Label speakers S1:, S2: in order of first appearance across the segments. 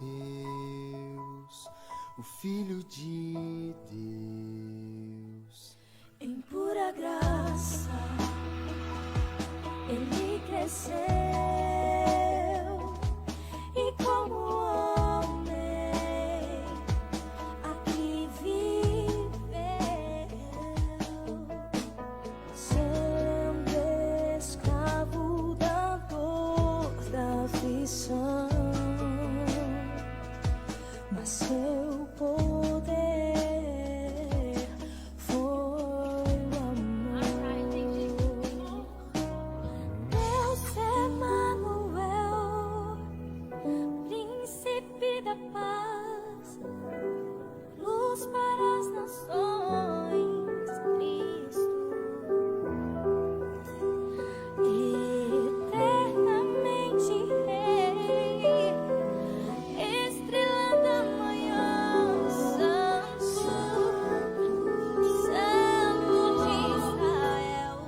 S1: Deus, o Filho de Deus.
S2: Em pura graça, ele cresceu e como homem aqui viveu, sendo escravo da dor, da aflição, mas seu poder foi o amor. Deus Emanuel, príncipe da paz, luz para as nações, Cristo, eternamente Rei, estrela da manhã, Santo, Santo de Israel,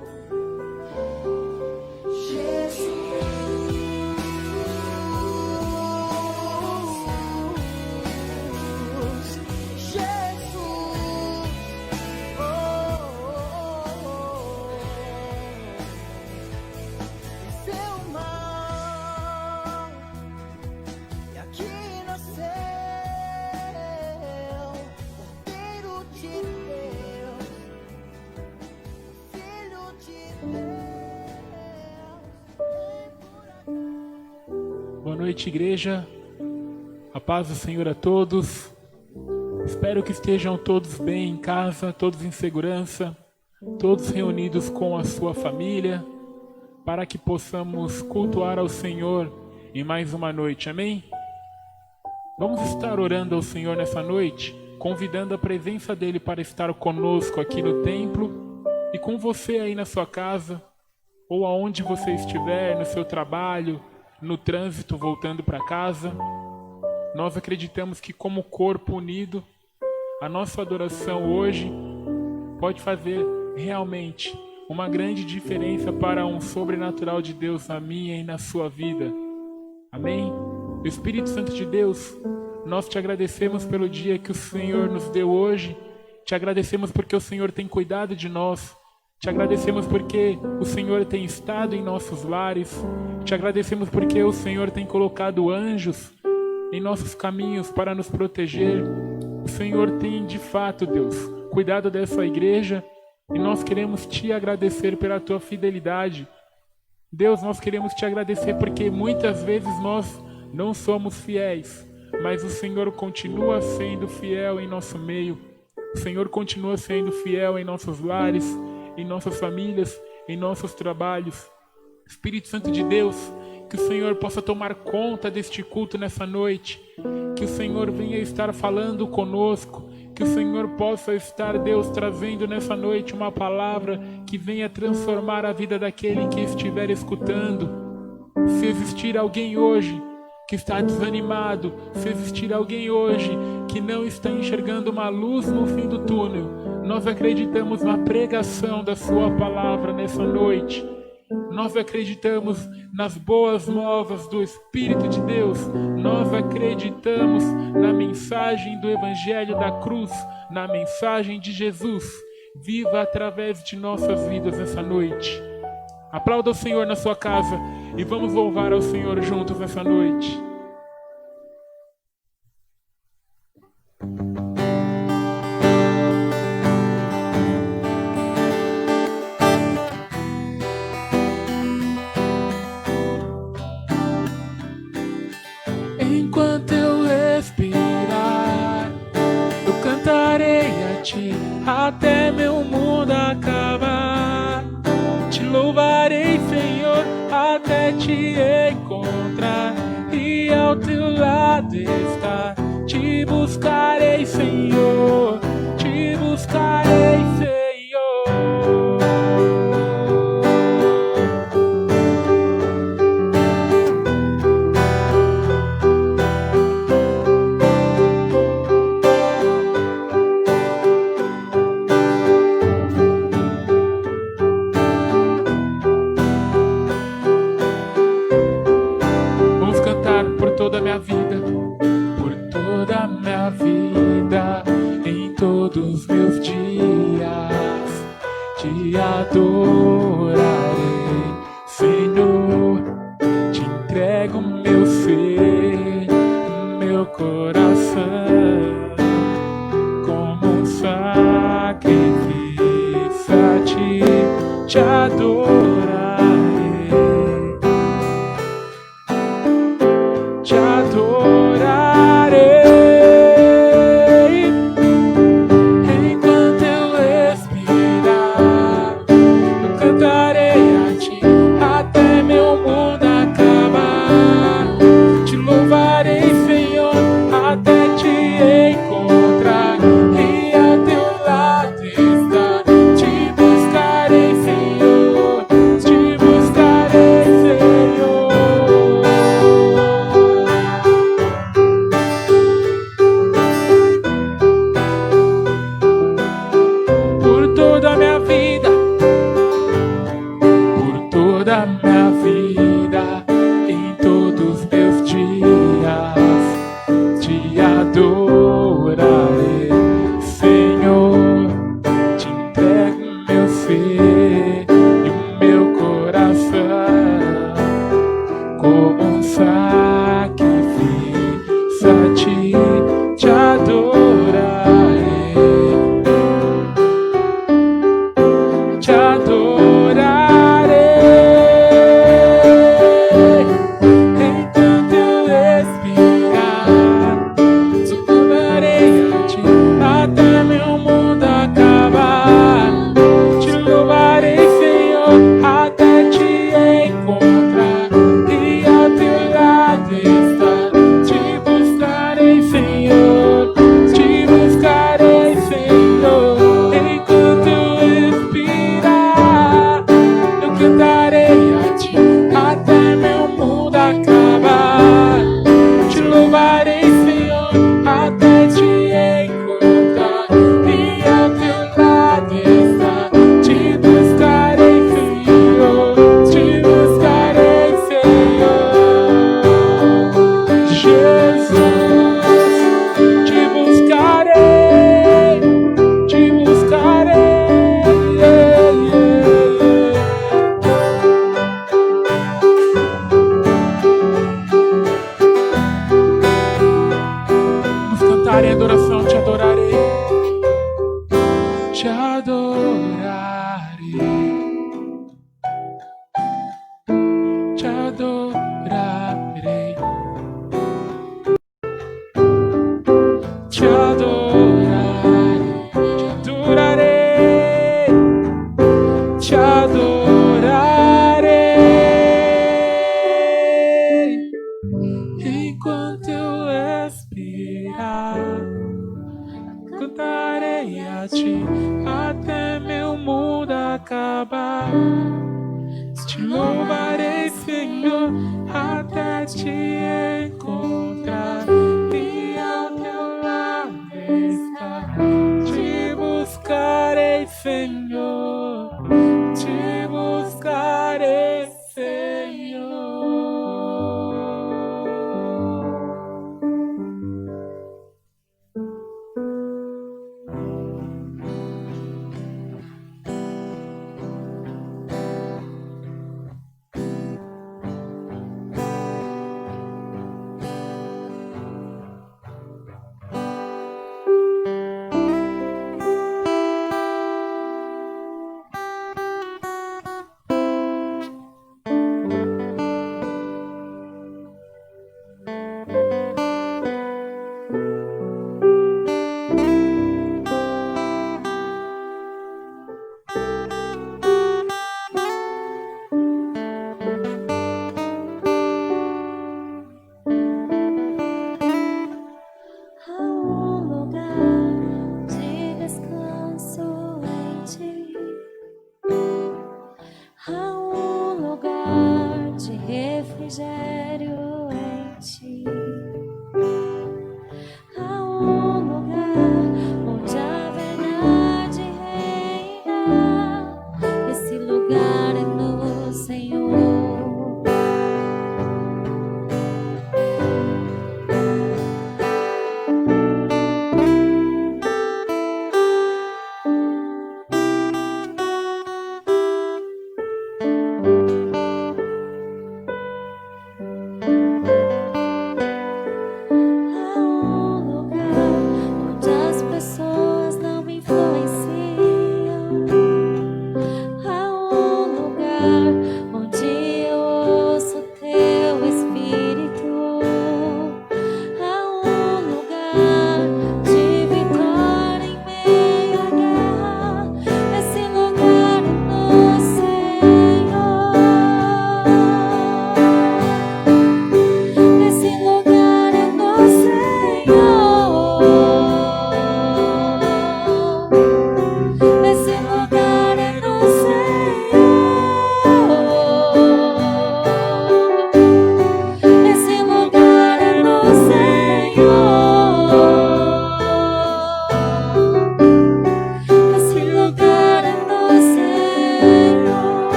S1: Seu mal, e aqui nasceu, Cordeiro de Deus, Filho de Deus.
S3: Boa noite, igreja. A paz do Senhor a todos. Espero que estejam todos bem em casa, todos em segurança, todos reunidos com a sua família, para que possamos cultuar ao Senhor em mais uma noite. Amém? Vamos estar orando ao Senhor nessa noite, convidando a presença dEle para estar conosco aqui no templo e com você aí na sua casa, ou aonde você estiver, no seu trabalho, no trânsito, voltando para casa. Nós acreditamos que como corpo unido, a nossa adoração hoje pode fazer realmente uma grande diferença para um sobrenatural de Deus na minha e na sua vida. Amém? Espírito Santo de Deus, nós te agradecemos pelo dia que o Senhor nos deu hoje. Te agradecemos porque o Senhor tem cuidado de nós. Te agradecemos porque o Senhor tem estado em nossos lares. Te agradecemos porque o Senhor tem colocado anjos em nossos caminhos para nos proteger. O Senhor tem, de fato, Deus, cuidado dessa igreja e nós queremos te agradecer pela tua fidelidade. Deus, nós queremos te agradecer porque muitas vezes nós não somos fiéis, mas o Senhor continua sendo fiel em nosso meio. O Senhor continua sendo fiel em nossos lares, em nossas famílias, em nossos trabalhos. Espírito Santo de Deus, que o Senhor possa tomar conta deste culto nessa noite, que o Senhor venha estar falando conosco, que o Senhor possa estar, Deus, trazendo nessa noite uma palavra que venha transformar a vida daquele que estiver escutando. Se existir alguém hoje que está desanimado, se existir alguém hoje que não está enxergando uma luz no fim do túnel, nós acreditamos na pregação da sua palavra nessa noite. Nós acreditamos nas boas novas do Espírito de Deus. Nós acreditamos na mensagem do Evangelho da cruz, na mensagem de Jesus, viva através de nossas vidas nessa noite. Aplauda o Senhor na sua casa e vamos louvar ao Senhor juntos nessa noite. Enquanto eu respirar, eu cantarei a ti até meu mundo acabar. Te louvarei, Senhor, até te encontrar e ao teu lado estar. Te buscarei, Senhor, te buscarei, Senhor. Vamos cantar por toda a minha vida. toda a minha vida, em todos os meus dias, te adorarei, Senhor. Te entrego meu ser, meu coração, como um sacrifício a ti, te adorarei, te adorarei. Enquanto eu respirar, eu cantarei a ti até meu mundo acabar. Te louvarei, Senhor, até te encontrar e ao teu lado estar. Te buscarei, Senhor, te buscarei, Senhor. Por toda a minha vida, por toda a minha vida, em todos os meus dias, te adorarei, Senhor. Te entrego meu ser e o meu coração, como um sacrifício a ti, te adorarei, te adorarei. Enquanto eu respirar, só louvarei a ti até meu mundo acabar. Te louvarei, Senhor, até te encontrar e ao teu lado estar. Te buscarei, Senhor, te buscarei, Senhor. Enquanto eu respirar, eu cantarei a ti até meu mundo acabar. Te louvarei, Senhor, até te encontrar e ao teu lado estar. Te buscarei, Senhor, te buscarei, Senhor. Jesus, te buscarei, te buscarei. Vamos cantar em adoração, te adorarei, te adorarei, te adorarei, te adorarei, te adorarei, te adorarei. Enquanto eu respirar, cantarei a ti até meu mundo acabar. Te louvarei, Senhor, até te encontrar e ao teu lado estar. Te buscarei, Senhor, te buscarei, Senhor.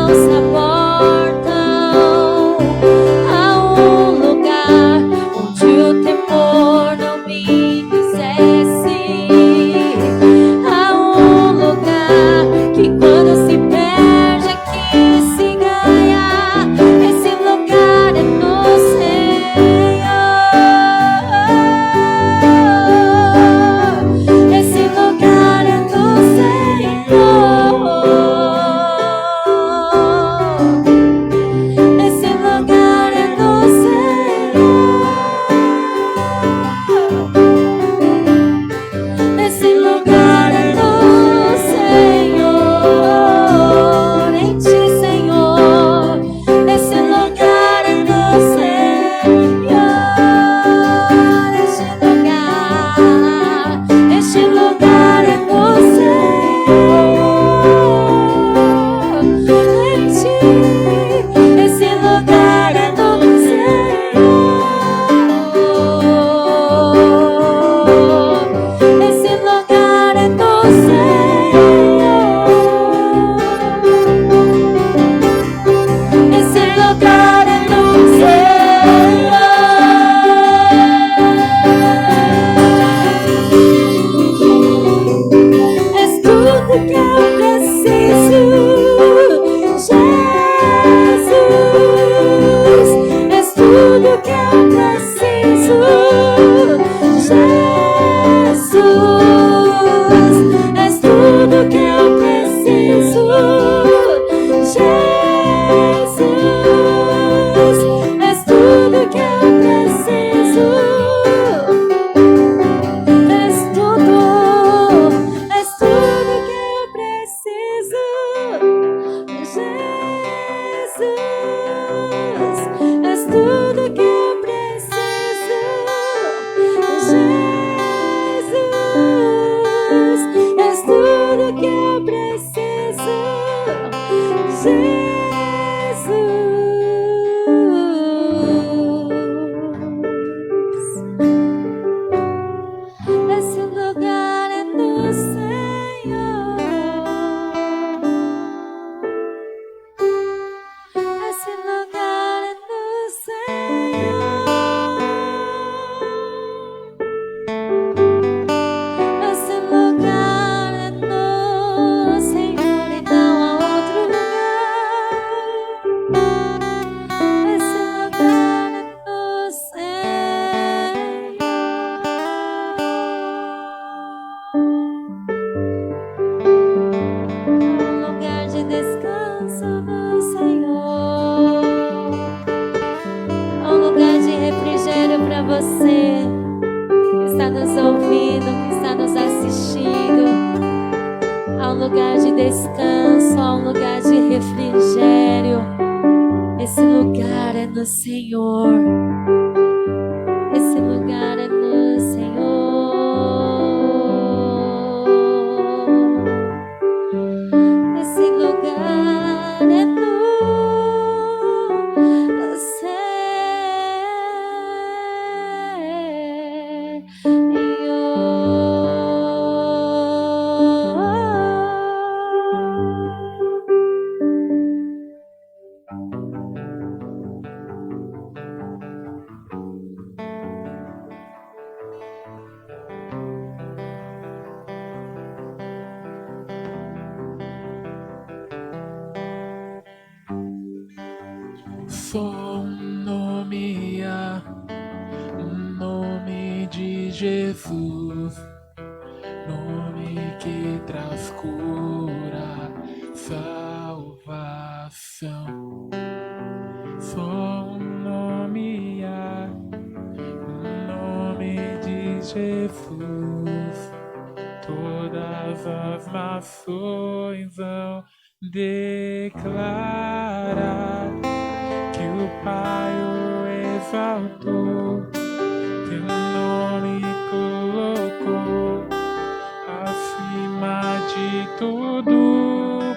S2: nos aportam a um lugar onde o temor não me fizesse, a um lugar que quando se perde aqui se ganha. Esse lugar é no Senhor. Esse lugar é no Senhor. Esse lugar é no Senhor. Esse lugar é no Senhor. Em ti, Senhor. Esse lugar é no Senhor. Este lugar é no Senhor. Em ti, esse lugar é no Senhor. Esse lugar é no Senhor. Esse lugar é no Senhor. És tudo que eu preciso, Jesus. És tudo que eu preciso, Jesus. És tudo que eu preciso, Jesus. És tudo que eu preciso. És tudo que eu preciso, Jesus. És tudo que eu preciso, Jesus. És tudo que eu preciso, Jesus. Esse lugar é no Senhor. Esse lugar é no Senhor. Esse lugar é no Senhor e não há outro lugar. Esse lugar é no Senhor. Um lugar de descanso no Senhor. Um lugar de refrigério para você que está nos ouvindo, que está nos assistindo. Há um lugar de descanso, há um lugar de refrigério. Esse lugar é no Senhor. Esse lugar é no Senhor. Esse lugar é no
S3: Só um nome há, um nome de Jesus, nome que traz cura, salvação. Só um nome há, um nome de Jesus, todas as nações vão declarar que o Pai o exaltou, teu nome colocou acima de todo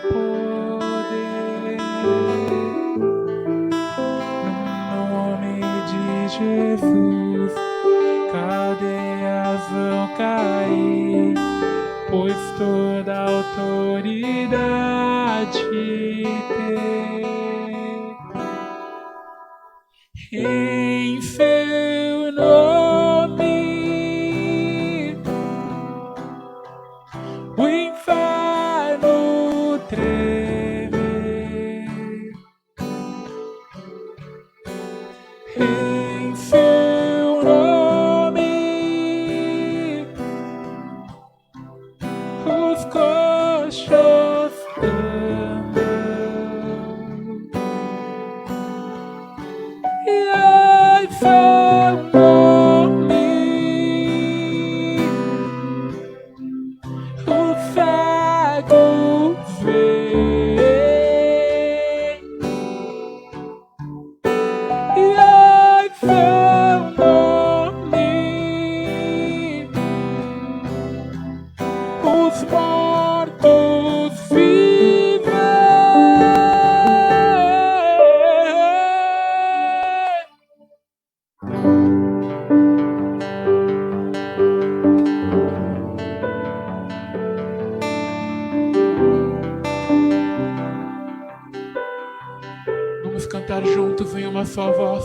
S3: poder. No nome de Jesus, cadeias vão cair, pois toda autoridade tem. em seu nome. O inferno treme em seu nome. Os coxos andam e em seu nome o cego vê, e em seu nome os mortos vivem. Vamos cantar juntos em uma só voz.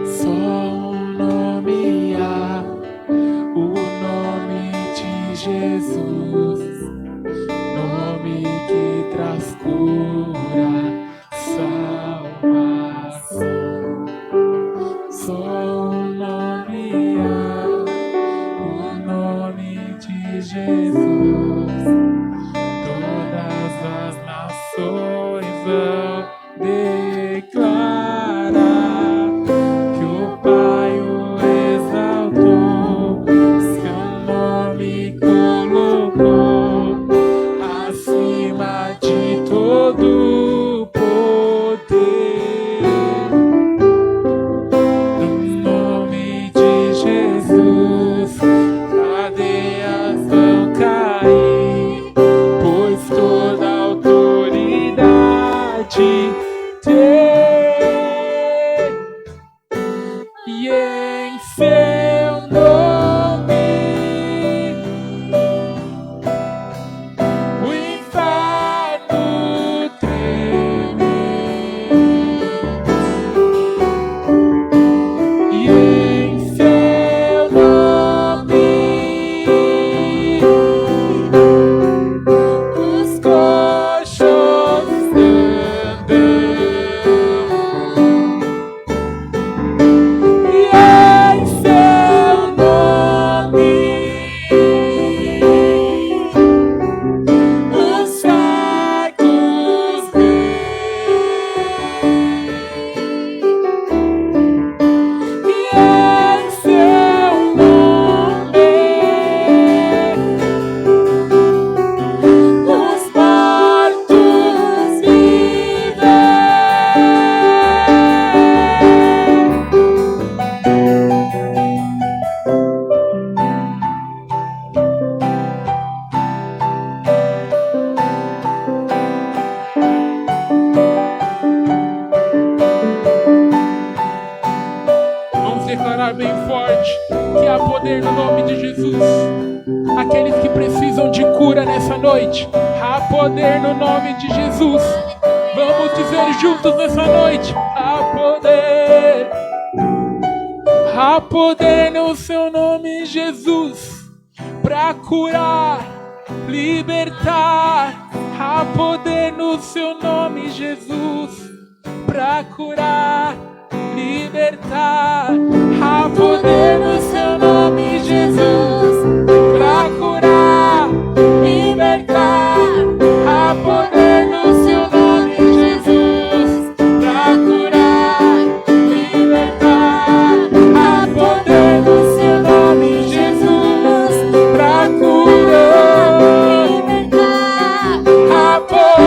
S3: Só um nome há, o nome de Jesus, nome que traz cura, salvação. Só um nome há, o nome de Jesus, todas as nações vão declarar que o Pai o exaltou, seu nome colocou acima de todo poder. No nome de Jesus, cadeias vão cair, pois toda autoridade tem, e em seu nome o inferno treme, e em seu nome os coxos andam, e em seu nome os cegos veem, e em seu nome os mortos vivem. Vamos declarar bem forte que há poder no nome de Jesus. Aqueles que precisam de cura nessa noite, há poder no nome de Jesus. Vamos dizer juntos nessa noite: há poder no seu nome, Jesus, pra curar, libertar. Há poder no seu nome, Jesus, pra curar, libertar. Há poder no seu nome, Jesus, pra curar, libertar. Há poder no seu nome, Jesus, pra curar, libertar. Há poder no seu nome, Jesus, pra curar, libertar. Há poder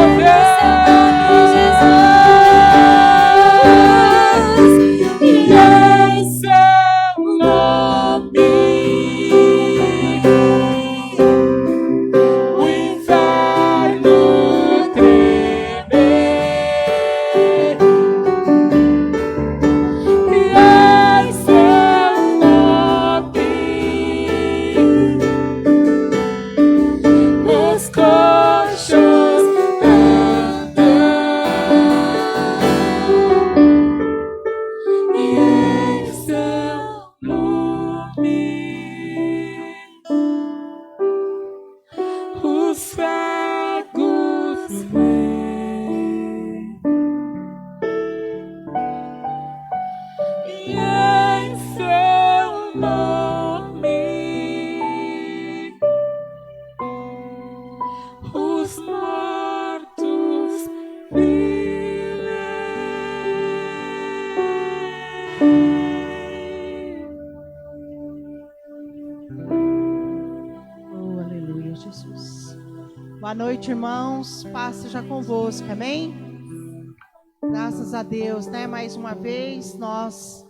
S3: e em seu nome os mortos
S4: Oh, aleluia, Jesus. Boa noite, irmãos. Paz seja convosco, amém? Graças a Deus, né? Mais uma vez, nós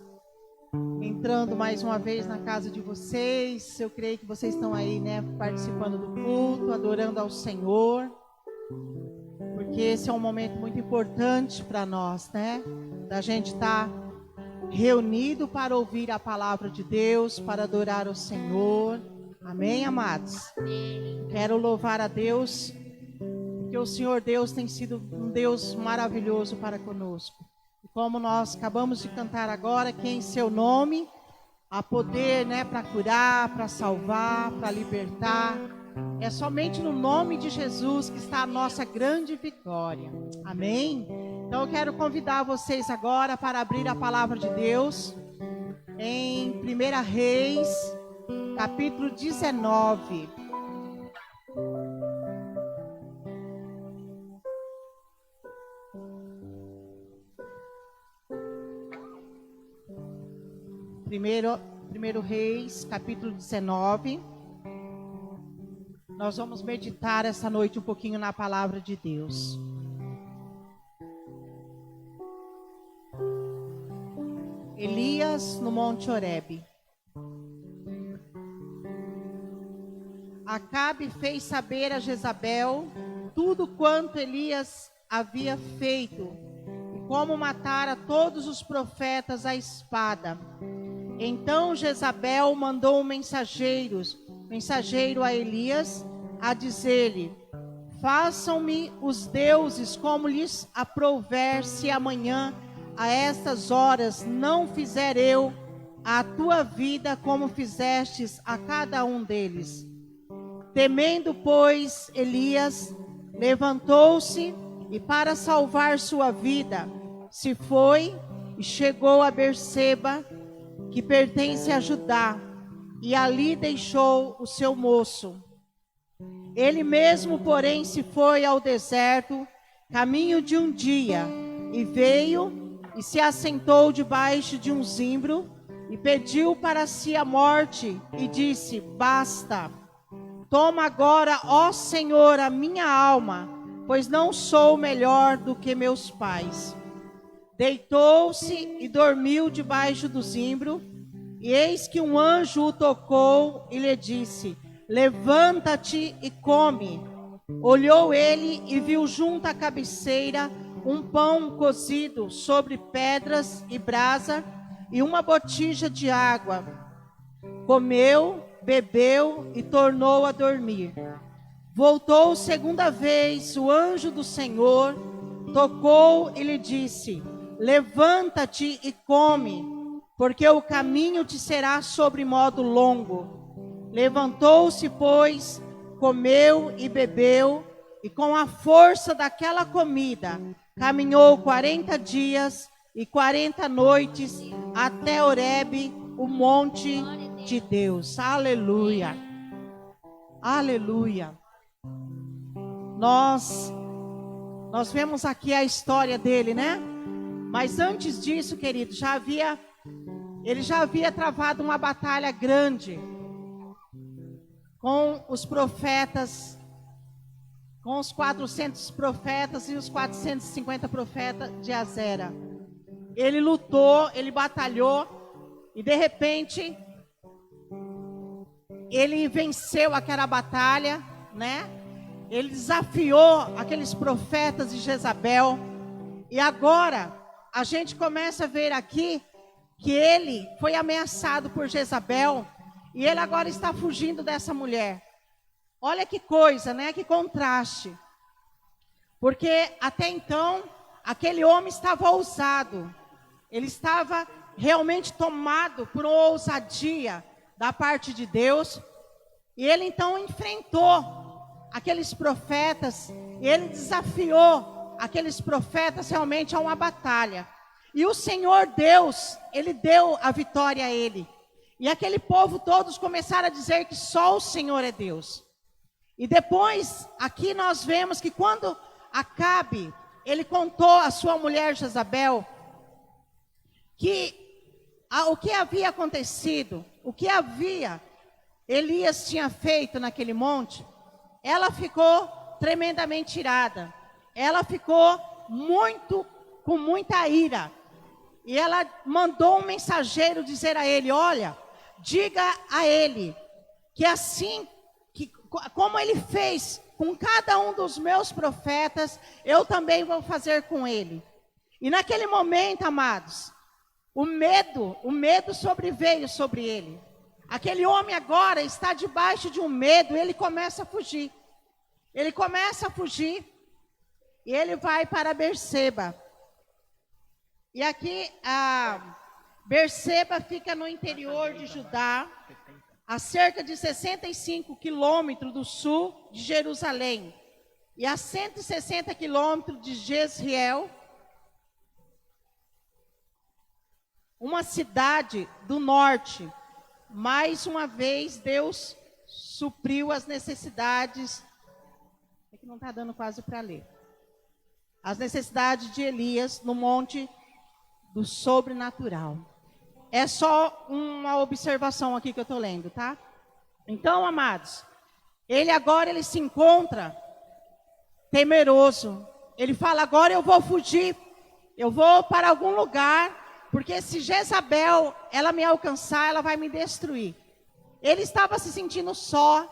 S4: entrando mais uma vez na casa de vocês. Eu creio que vocês estão aí, né? Participando do culto, adorando ao Senhor. Porque esse é um momento muito importante para nós, né? Da gente estar reunido para ouvir a palavra de Deus, para adorar o Senhor. Amém, amados? Quero louvar a Deus, porque o Senhor Deus tem sido um Deus maravilhoso para conosco. E como nós acabamos de cantar agora, que em seu nome há poder, né, para curar, para salvar, para libertar. É somente no nome de Jesus que está a nossa grande vitória. Amém? Então eu quero convidar vocês agora para abrir a palavra de Deus em 1 Reis, capítulo 19. Primeiro Reis, capítulo 19. Nós vamos meditar essa noite um pouquinho na palavra de Deus. Elias no Monte Horebe. Acabe fez saber a Jezabel tudo quanto Elias havia feito e como matara todos os profetas à espada. Então Jezabel mandou um mensageiro a Elias a dizer-lhe: façam-me os deuses como lhes aprouver, se amanhã a estas horas não fizer eu a tua vida como fizestes a cada um deles. Temendo, pois, Elias levantou-se e, para salvar sua vida, se foi e chegou a Berseba, que pertence a Judá, e ali deixou o seu moço. Ele mesmo, porém, se foi ao deserto, caminho de um dia, e veio e se assentou debaixo de um zimbro, e pediu para si a morte, e disse: basta, toma agora, ó Senhor, a minha alma, pois não sou melhor do que meus pais. Deitou-se e dormiu debaixo do zimbro, e eis que um anjo o tocou e lhe disse: levanta-te e come. Olhou ele e viu junto à cabeceira um pão cozido sobre pedras e brasa e uma botija de água. Comeu, bebeu e tornou a dormir. Voltou segunda vez o anjo do Senhor, tocou e lhe disse: levanta-te e come, porque o caminho te será sobre modo longo. Levantou-se, pois, comeu e bebeu, e com a força daquela comida, caminhou 40 dias e 40 noites até Horebe, o monte de Deus. Aleluia. Aleluia. Nós vemos aqui a história dele, né? Mas antes disso, querido, ele já havia travado uma batalha grande com os profetas, com os 400 profetas e os 450 profetas de Azera. Ele lutou, ele batalhou, e de repente ele venceu aquela batalha, né? Ele desafiou aqueles profetas de Jezabel. E agora a gente começa a ver aqui que ele foi ameaçado por Jezabel, e ele agora está fugindo dessa mulher. Olha que coisa, né? Que contraste. Porque até então, aquele homem estava ousado. Ele estava realmente tomado por uma ousadia da parte de Deus. E ele então enfrentou aqueles profetas. E ele desafiou aqueles profetas realmente a uma batalha. E o Senhor Deus, ele deu a vitória a ele. E aquele povo todos começaram a dizer que só o Senhor é Deus. E depois, aqui nós vemos que quando Acabe, ele contou à sua mulher Jezabel que o que havia acontecido, o que Elias tinha feito naquele monte, ela ficou tremendamente irada. Ela ficou com muita ira. E ela mandou um mensageiro dizer a ele: olha, diga a ele que assim, como ele fez com cada um dos meus profetas, eu também vou fazer com ele. E naquele momento, amados, o medo sobreveio sobre ele. Aquele homem agora está debaixo de um medo, ele começa a fugir. Ele começa a fugir e ele vai para Berseba. E aqui, Berseba fica no interior de Judá, a cerca de 65 quilômetros do sul de Jerusalém, e a 160 quilômetros de Jezreel, uma cidade do norte. Mais uma vez, Deus supriu as necessidades, é que não está dando quase para ler, as necessidades de Elias no monte do sobrenatural. É só uma observação aqui que eu estou lendo, tá? Então, amados, ele se encontra temeroso. Ele fala: agora eu vou fugir, eu vou para algum lugar, porque se Jezabel, ela me alcançar, ela vai me destruir. Ele estava se sentindo só.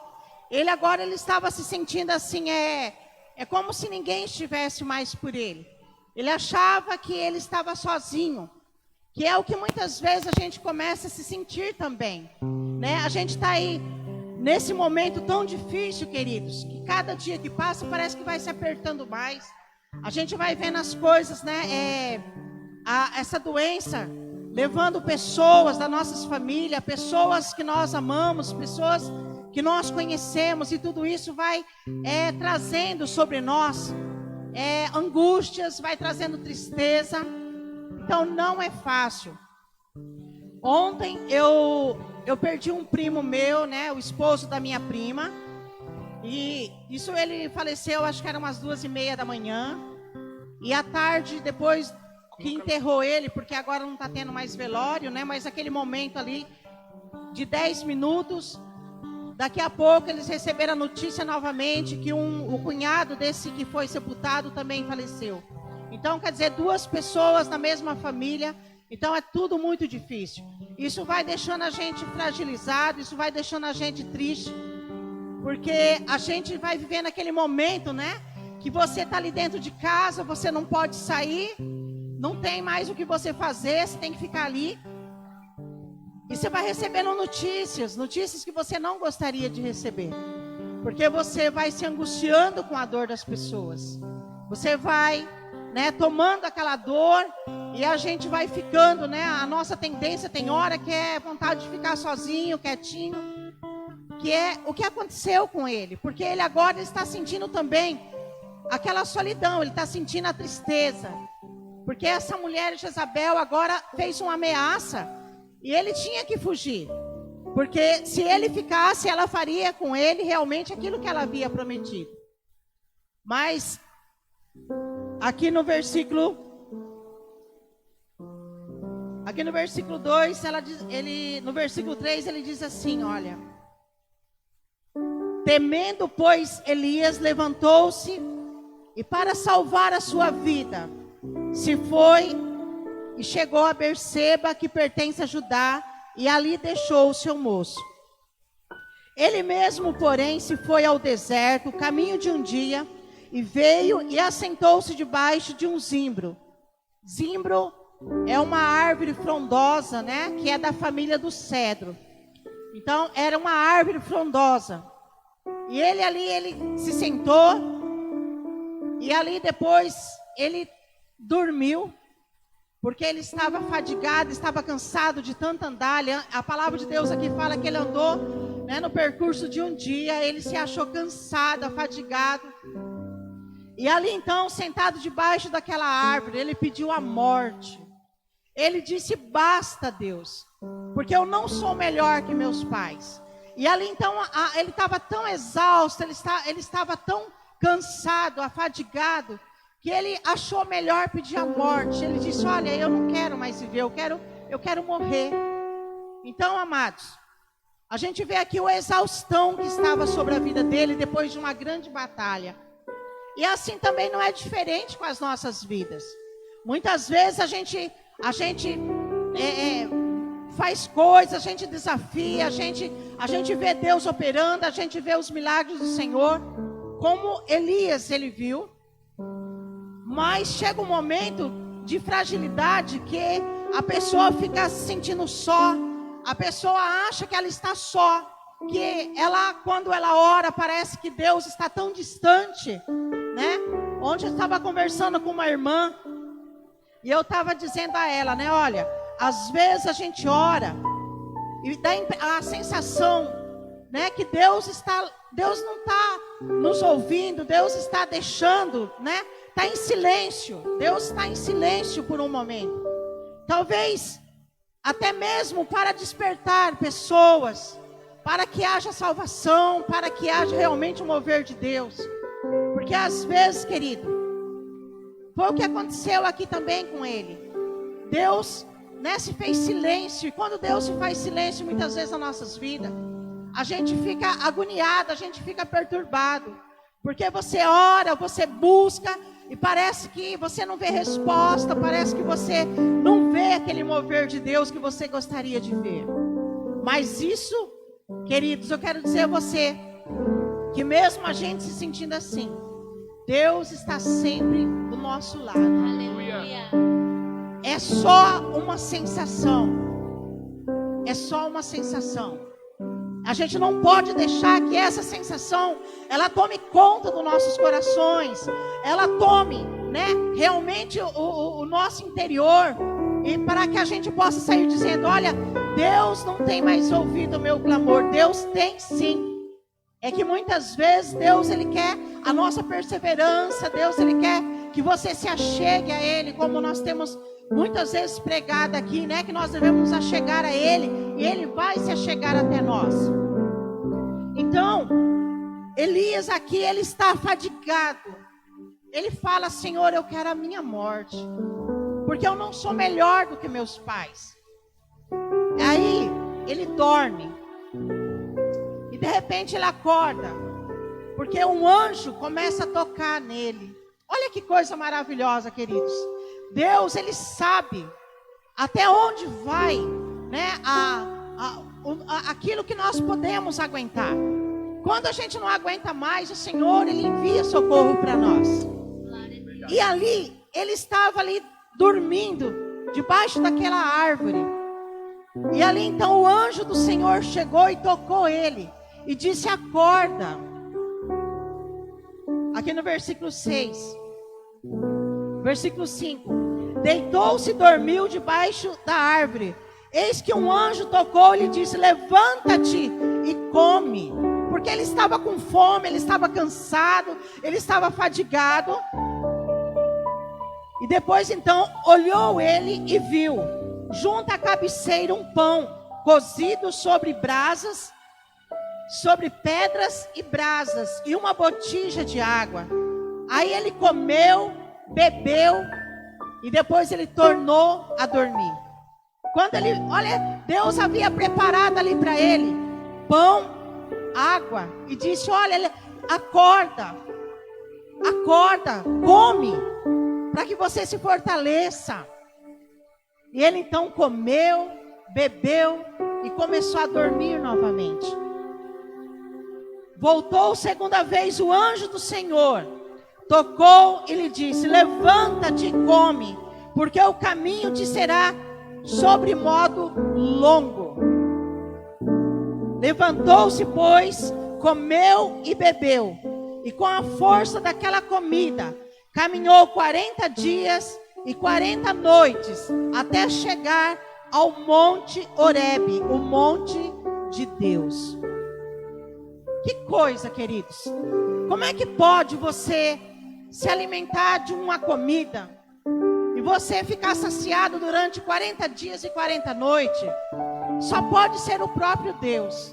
S4: Ele estava se sentindo assim, é como se ninguém estivesse mais por ele. Ele achava que ele estava sozinho, que é o que muitas vezes a gente começa a se sentir também, né? A gente está aí nesse momento tão difícil, queridos, que cada dia que passa parece que vai se apertando mais. A gente vai vendo as coisas, né? Essa doença levando pessoas da nossa família, pessoas que nós amamos, pessoas que nós conhecemos, e tudo isso vai trazendo sobre nós angústias, vai trazendo tristeza. Então não é fácil. Ontem eu perdi um primo meu, né, o esposo da minha prima, e isso ele faleceu, acho que era umas 2:30 da manhã, e à tarde, depois que enterrou ele, porque agora não está tendo mais velório, né, mas aquele momento ali de 10 minutos, daqui a pouco eles receberam a notícia novamente que o cunhado desse que foi sepultado também faleceu. Então, quer dizer, 2 pessoas na mesma família. Então, é tudo muito difícil. Isso vai deixando a gente fragilizado, isso vai deixando a gente triste. Porque a gente vai vivendo aquele momento, né? Que você está ali dentro de casa, você não pode sair, não tem mais o que você fazer, você tem que ficar ali. E você vai recebendo notícias que você não gostaria de receber. Porque você vai se angustiando com a dor das pessoas. Você vai, né, tomando aquela dor, e a gente vai ficando, né? A nossa tendência tem hora que é vontade de ficar sozinho, quietinho, que é o que aconteceu com ele, porque ele agora está sentindo também aquela solidão, ele está sentindo a tristeza, porque essa mulher Jezabel agora fez uma ameaça e ele tinha que fugir, porque se ele ficasse, ela faria com ele realmente aquilo que ela havia prometido. Mas aqui no versículo 2, no versículo 3, ele diz assim, olha: temendo, pois, Elias levantou-se e, para salvar a sua vida, se foi e chegou a Berseba, que pertence a Judá, e ali deixou o seu moço. Ele mesmo, porém, se foi ao deserto, caminho de um dia, e veio e assentou-se debaixo de um zimbro. Zimbro é uma árvore frondosa, né? Que é da família do cedro. Então, era uma árvore frondosa. E ele se sentou. E ali depois, ele dormiu. Porque ele estava fadigado, estava cansado de tanto andar. A palavra de Deus aqui fala que ele andou, né, no percurso de um dia. Ele se achou cansado, afadigado. E ali então, sentado debaixo daquela árvore, ele pediu a morte. Ele disse: basta, Deus, porque eu não sou melhor que meus pais. E ali então ele estava tão exausto, ele estava tão cansado, afadigado, que ele achou melhor pedir a morte. Ele disse: olha, eu não quero mais viver, eu quero morrer. Então, amados, a gente vê aqui a exaustão que estava sobre a vida dele depois de uma grande batalha. E assim também não é diferente com as nossas vidas. Muitas vezes a gente faz coisas, a gente desafia, a gente vê Deus operando, a gente vê os milagres do Senhor, como Elias ele viu. Mas chega um momento de fragilidade que a pessoa fica se sentindo só. A pessoa acha que ela está só, que quando ela ora, parece que Deus está tão distante, né? Ontem eu estava conversando com uma irmã, e eu estava dizendo a ela, né? Olha, às vezes a gente ora, e dá a sensação, né? Que Deus não está nos ouvindo, Deus está deixando, né? Está em silêncio, Deus está em silêncio por um momento. Talvez até mesmo para despertar pessoas, para que haja salvação, para que haja realmente um mover de Deus. Porque às vezes, querido, foi o que aconteceu aqui também com ele. Deus, né, se fez silêncio, e quando Deus se faz silêncio muitas vezes nas nossas vidas, a gente fica agoniado, a gente fica perturbado, porque você ora, você busca, e parece que você não vê resposta, parece que você não vê aquele mover de Deus que você gostaria de ver. Mas isso, queridos, eu quero dizer a você, que mesmo a gente se sentindo assim, Deus está sempre do nosso lado.
S2: Aleluia.
S4: É só uma sensação. É só uma sensação. A gente não pode deixar que essa sensação, ela tome conta dos nossos corações, ela tome, né, realmente o nosso interior, e para que a gente possa sair dizendo: olha, Deus não tem mais ouvido o meu clamor. Deus tem sim. É que muitas vezes Deus ele quer a nossa perseverança, Deus ele quer que você se achegue a Ele, como nós temos muitas vezes pregado aqui, né? Que nós devemos nos achegar a Ele, e Ele vai se achegar até nós. Então, Elias aqui, ele está fadigado. Ele fala: Senhor, eu quero a minha morte, porque eu não sou melhor do que meus pais. Aí, ele dorme. E de repente ele acorda, porque um anjo começa a tocar nele. Olha que coisa maravilhosa, queridos. Deus, ele sabe até onde vai, né, aquilo que nós podemos aguentar. Quando a gente não aguenta mais, o Senhor, ele envia socorro para nós. E ali, ele estava ali dormindo, debaixo daquela árvore. E ali então o anjo do Senhor chegou e tocou ele e disse: acorda. Aqui no versículo 6. Versículo 5. Deitou-se e dormiu debaixo da árvore. Eis que um anjo tocou e lhe disse: levanta-te e come. Porque ele estava com fome, ele estava cansado, ele estava fadigado. E depois então olhou ele e viu, junto à cabeceira, um pão cozido sobre brasas, sobre pedras e brasas, e uma botija de água. Aí ele comeu, bebeu, e depois ele tornou a dormir. Quando ele, olha, Deus havia preparado ali para ele pão, água, e disse: olha, acorda, come, para que você se fortaleça. E ele então comeu, bebeu e começou a dormir novamente. Voltou segunda vez o anjo do Senhor, tocou e lhe disse: levanta-te e come, porque o caminho te será sobre modo longo. Levantou-se, pois, comeu e bebeu, e com a força daquela comida, caminhou 40 dias e 40 noites, até chegar ao monte Horebe, o monte de Deus. Que coisa, queridos. Como é que pode você se alimentar de uma comida e você ficar saciado durante 40 dias e 40 noites? Só pode ser o próprio Deus.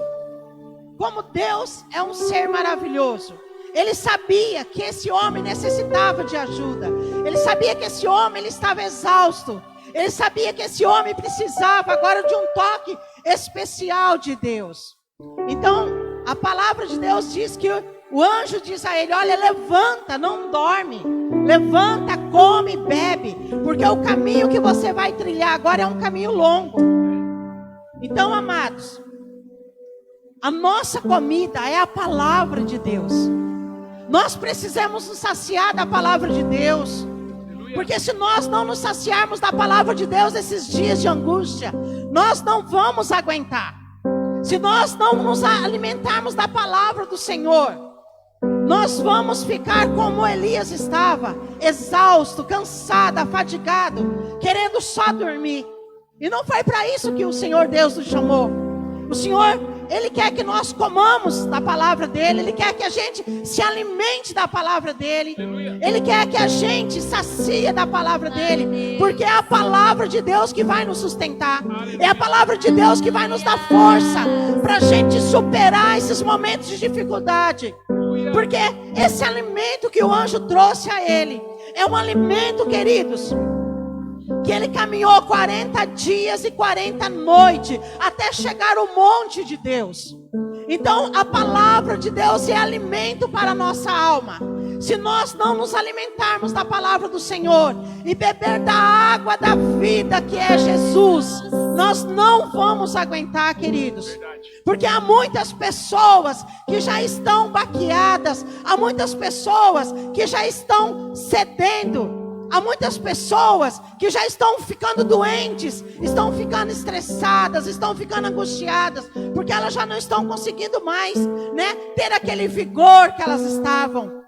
S4: como Deus é um ser maravilhoso. Ele sabia que esse homem necessitava de ajuda. Ele sabia que esse homem ele estava exausto. Ele sabia que esse homem precisava agora de um toque especial de Deus. Então, a palavra de Deus diz que o anjo diz a ele: olha, levanta, não dorme. Levanta, come e bebe. Porque o caminho que você vai trilhar agora é um caminho longo. Então, amados, a nossa comida é a palavra de Deus. Nós precisamos nos saciar da palavra de Deus. Porque se nós não nos saciarmos da palavra de Deus nesses dias de angústia, nós não vamos aguentar. Se nós não nos alimentarmos da palavra do Senhor, nós vamos ficar como Elias estava, exausto, cansado, afadigado, querendo só dormir. E não foi para isso que o Senhor Deus nos chamou. O Senhor, Ele quer que nós comamos da palavra dEle. Ele quer que a gente se alimente da palavra dEle. Ele quer que a gente sacie da palavra dEle. Porque é a palavra de Deus que vai nos sustentar. É a palavra de Deus que vai nos dar força para a gente superar esses momentos de dificuldade. Porque esse alimento que o anjo trouxe a ele é um alimento, queridos, que ele caminhou 40 dias e 40 noites até chegar ao monte de Deus. Então a palavra de Deus é alimento para a nossa alma. Se nós não nos alimentarmos da palavra do Senhor e beber da água da vida que é Jesus, nós não vamos aguentar, queridos. Porque há muitas pessoas que já estão baqueadas, há muitas pessoas que já estão cedendo. Há muitas pessoas que já estão ficando doentes, estão ficando estressadas, estão ficando angustiadas, porque elas já não estão conseguindo mais, ter aquele vigor que elas estavam.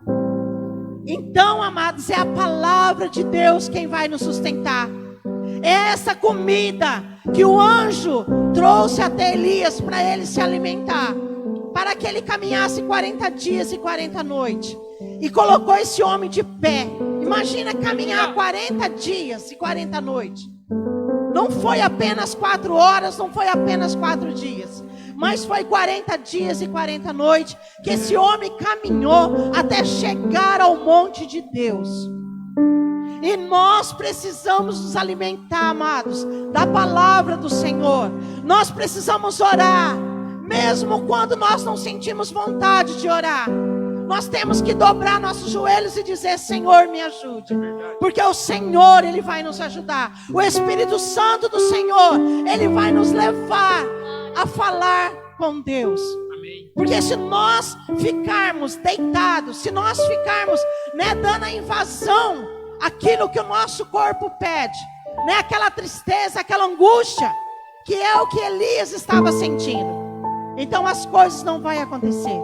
S4: Então, amados, é a palavra de Deus quem vai nos sustentar. É essa comida que o anjo trouxe até Elias para ele se alimentar, para que ele caminhasse 40 dias e 40 noites. E colocou esse homem de pé. Imagina caminhar 40 dias e 40 noites. Não foi apenas 4 horas, não foi apenas 4 dias, mas foi 40 dias e 40 noites que esse homem caminhou até chegar ao monte de Deus. E nós precisamos nos alimentar, amados, da palavra do Senhor. Nós precisamos orar, mesmo quando nós não sentimos vontade de orar. Nós temos que dobrar nossos joelhos e dizer: Senhor, me ajude. Porque o Senhor, Ele vai nos ajudar. O Espírito Santo do Senhor, Ele vai nos levar a falar com Deus. Porque se nós ficarmos deitados, se nós ficarmos dando a invasão àquilo que o nosso corpo pede, aquela tristeza, aquela angústia, que é o que Elias estava sentindo, então as coisas não vão acontecer.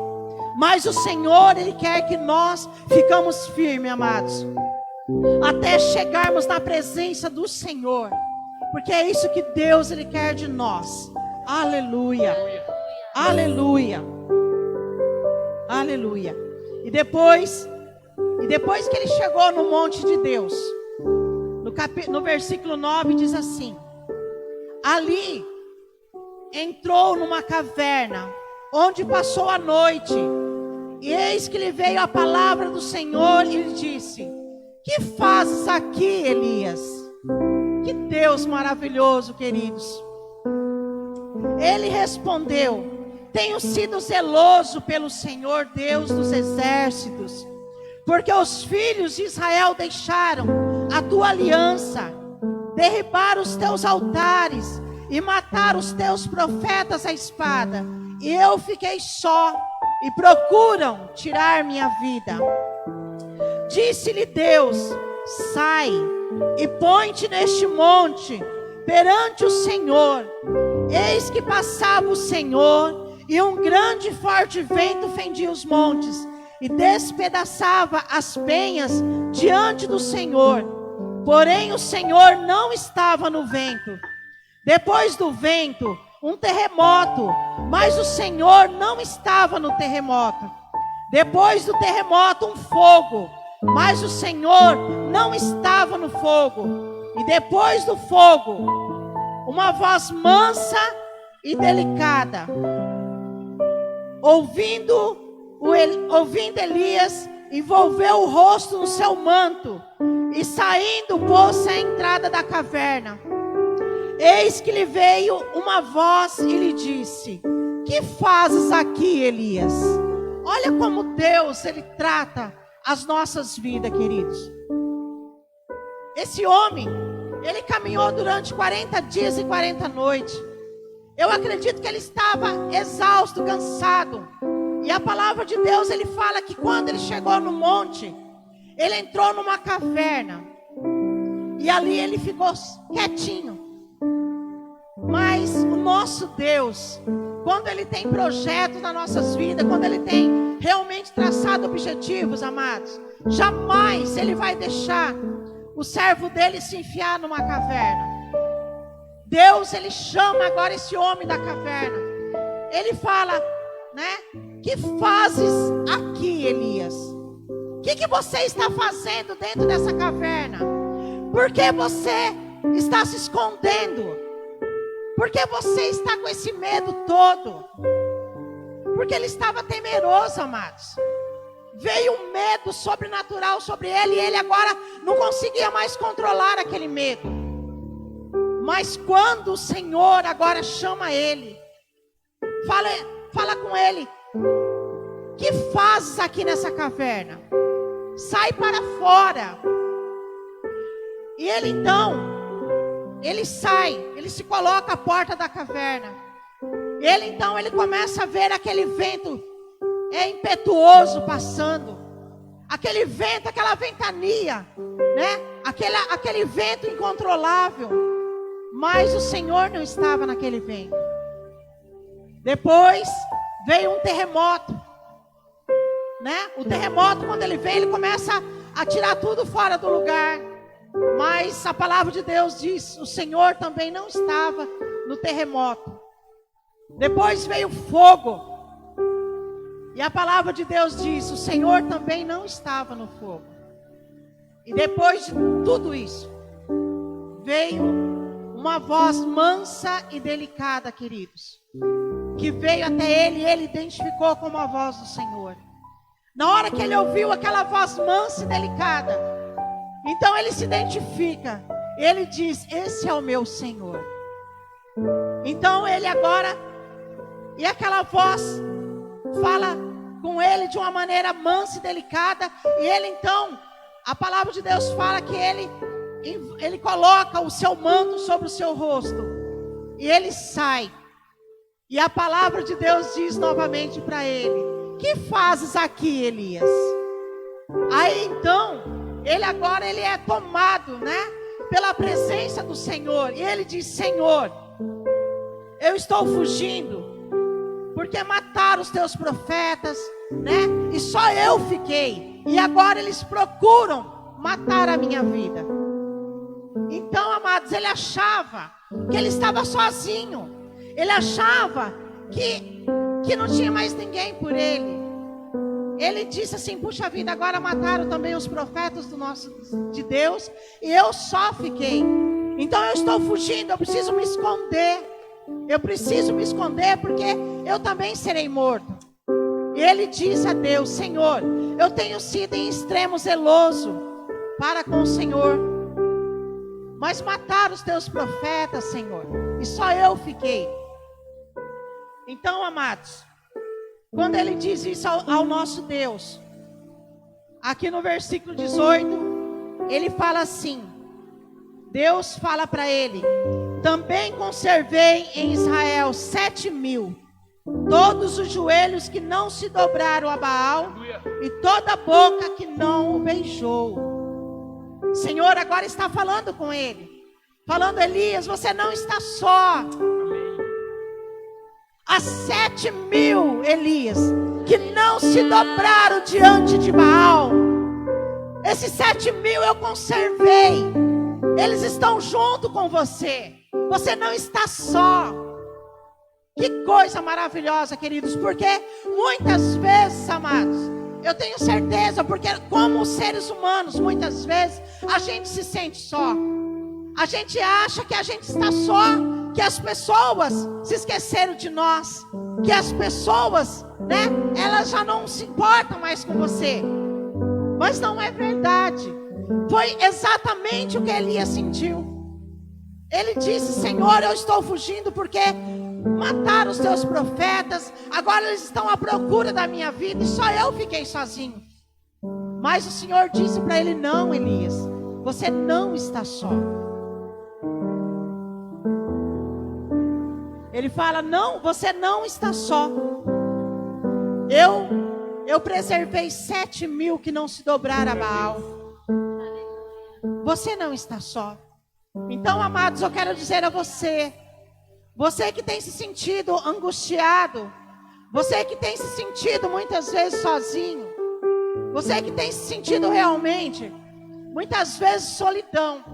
S4: Mas o Senhor, Ele quer que nós ficamos firmes, amados, até chegarmos na presença do Senhor. Porque é isso que Deus, Ele quer de nós. Aleluia. Aleluia. Aleluia. E depois que ele chegou no monte de Deus, no versículo 9 diz assim: ali entrou numa caverna, onde passou a noite. E eis que lhe veio a palavra do Senhor e lhe disse: que fazes aqui, Elias? Que Deus maravilhoso, queridos. Ele respondeu: tenho sido zeloso pelo Senhor Deus dos exércitos, porque os filhos de Israel deixaram a tua aliança, derribaram os teus altares e mataram os teus profetas à espada. E eu fiquei só, e procuram tirar minha vida. Disse-lhe Deus: sai e põe-te neste monte perante o Senhor. Eis que passava o Senhor, e um grande e forte vento fendia os montes, e despedaçava as penhas diante do Senhor. Porém o Senhor não estava no vento. Depois do vento, um terremoto, mas o Senhor não estava no terremoto. Depois do terremoto, um fogo, mas o Senhor não estava no fogo. E depois do fogo, uma voz mansa e delicada: Ouvindo Elias, envolveu o rosto no seu manto e saindo pôs-se à entrada da caverna. Eis que lhe veio uma voz e lhe disse: que fazes aqui, Elias? Olha como Deus, Ele trata as nossas vidas, queridos. Esse homem, ele caminhou durante 40 dias e 40 noites. Eu acredito que ele estava exausto, cansado. E a palavra de Deus, ele fala que quando ele chegou no monte, ele entrou numa caverna. E ali ele ficou quietinho. Mas o nosso Deus, quando Ele tem projetos nas nossas vidas, quando Ele tem realmente traçado objetivos, amados, jamais Ele vai deixar o servo dele se enfiar numa caverna. Deus, Ele chama agora esse homem da caverna. Ele fala, né? Que fazes aqui, Elias? O que você está fazendo dentro dessa caverna? Por que você está se escondendo? Por que você está com esse medo todo? Porque ele estava temeroso, amados. Veio um medo sobrenatural sobre ele e ele agora não conseguia mais controlar aquele medo. Mas quando o Senhor agora chama ele, fala com ele: que fazes aqui nessa caverna? Sai para fora. E ele então, ele sai, ele se coloca à porta da caverna. Ele então, ele começa a ver aquele vento impetuoso passando. Aquele vento, aquela ventania, né? Aquele vento incontrolável. Mas o Senhor não estava naquele vento. Depois veio um terremoto, né? O terremoto, quando ele vem, ele começa a tirar tudo fora do lugar. Mas a palavra de Deus diz: o Senhor também não estava no terremoto. Depois veio fogo. E a palavra de Deus diz: o Senhor também não estava no fogo. E depois de tudo isso, veio uma voz mansa e delicada, queridos, que veio até ele e ele identificou como a voz do Senhor. Na hora que ele ouviu aquela voz mansa e delicada, então ele se identifica. Ele diz: esse é o meu Senhor. Então ele agora, e aquela voz fala com ele de uma maneira mansa e delicada. E ele então, a palavra de Deus fala que ele coloca o seu manto sobre o seu rosto. E ele sai. E a palavra de Deus diz novamente para ele: que fazes aqui, Elias? Aí então, ele é tomado, né, pela presença do Senhor. E ele diz: Senhor, eu estou fugindo, porque mataram os teus profetas, né? E só eu fiquei. E agora eles procuram matar a minha vida. Então, amados, ele achava que ele estava sozinho. Ele achava que não tinha mais ninguém por ele. Ele disse assim: puxa vida, agora mataram também os profetas de Deus, e eu só fiquei. Então eu estou fugindo, eu preciso me esconder. Eu preciso me esconder, porque eu também serei morto. E ele disse a Deus: Senhor, eu tenho sido em extremo zeloso para com o Senhor, mas mataram os teus profetas, Senhor, e só eu fiquei. Então, amados, quando ele diz isso ao nosso Deus, aqui no versículo 18, ele fala assim: Deus fala para ele: também conservei em Israel 7.000, todos os joelhos que não se dobraram a Baal, e toda a boca que não o beijou. O Senhor agora está falando com ele, falando: Elias, você não está só. Há 7.000, Elias, que não se dobraram diante de Baal. Esses 7.000 eu conservei. Eles estão junto com você. Você não está só. Que coisa maravilhosa, queridos. Porque muitas vezes, amados, eu tenho certeza, porque como seres humanos, muitas vezes a gente se sente só. A gente acha que a gente está só, que as pessoas se esqueceram de nós, que as pessoas, né, elas já não se importam mais com você. Mas não é verdade. Foi exatamente o que Elias sentiu. Ele disse: Senhor, eu estou fugindo porque mataram os teus profetas, agora eles estão à procura da minha vida e só eu fiquei sozinho. Mas o Senhor disse para ele: não, Elias, você não está só. Ele fala: não, você não está só. Eu preservei 7.000 que não se dobraram a Baal. Você não está só. Então, amados, eu quero dizer a você, você que tem se sentido angustiado, você que tem se sentido muitas vezes sozinho, você que tem se sentido realmente, muitas vezes solidão,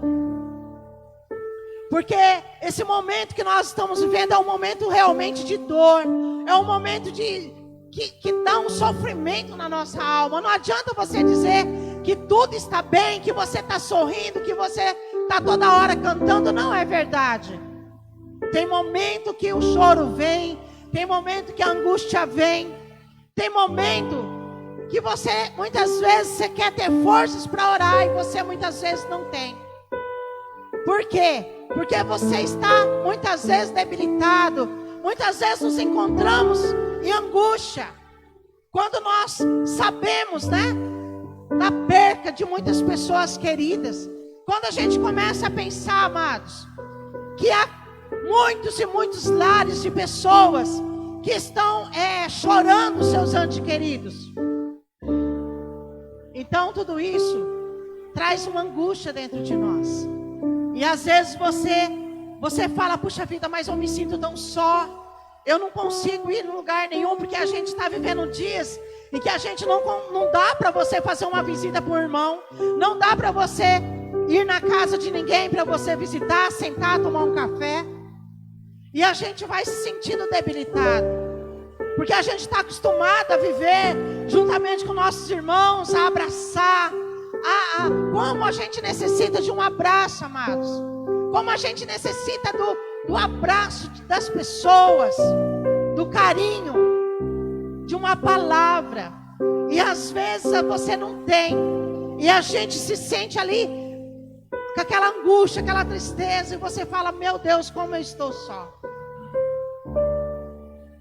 S4: porque esse momento que nós estamos vivendo é um momento realmente de dor, é um momento que dá um sofrimento na nossa alma. Não adianta você dizer que tudo está bem, que você está sorrindo, que você está toda hora cantando. Não é verdade. Tem momento que o choro vem, tem momento que a angústia vem, tem momento que você, muitas vezes, você quer ter forças para orar e você muitas vezes não tem. Por quê? Porque você está muitas vezes debilitado, muitas vezes nos encontramos em angústia. Quando nós sabemos, né, da perca de muitas pessoas queridas, quando a gente começa a pensar, amados, que há muitos e muitos lares de pessoas que estão chorando seus entes queridos. Então tudo isso traz uma angústia dentro de nós. E às vezes você fala: puxa vida, mas eu me sinto tão só. Eu não consigo ir em lugar nenhum, porque a gente está vivendo dias e que a gente não dá para você fazer uma visita para o irmão, não dá para você ir na casa de ninguém para você visitar, sentar, tomar um café. E a gente vai se sentindo debilitado, porque a gente está acostumado a viver juntamente com nossos irmãos, a abraçar, como a gente necessita de um abraço, amados, como a gente necessita do abraço das pessoas, do carinho, de uma palavra. E às vezes você não tem, e a gente se sente ali com aquela angústia, aquela tristeza, e você fala: meu Deus, como eu estou só.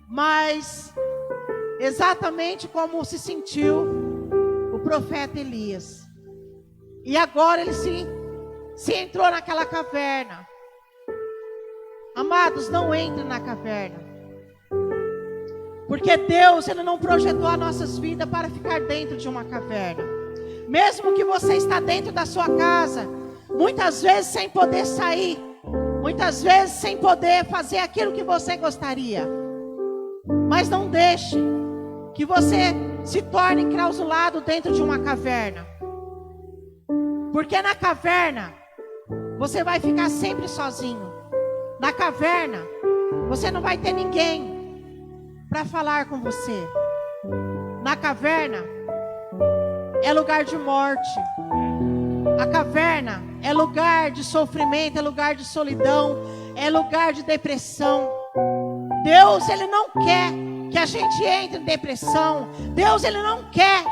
S4: Mas exatamente como se sentiu o profeta Elias. E agora ele se entrou naquela caverna. Amados, não entre na caverna, porque Deus, Ele não projetou as nossas vidas para ficar dentro de uma caverna. Mesmo que você está dentro da sua casa, muitas vezes sem poder sair, muitas vezes sem poder fazer aquilo que você gostaria, mas não deixe que você se torne enclausulado dentro de uma caverna, porque na caverna você vai ficar sempre sozinho. Na caverna, você não vai ter ninguém para falar com você. Na caverna, é lugar de morte. A caverna é lugar de sofrimento, é lugar de solidão, é lugar de depressão. Deus, Ele não quer que a gente entre em depressão. Deus, Ele não quer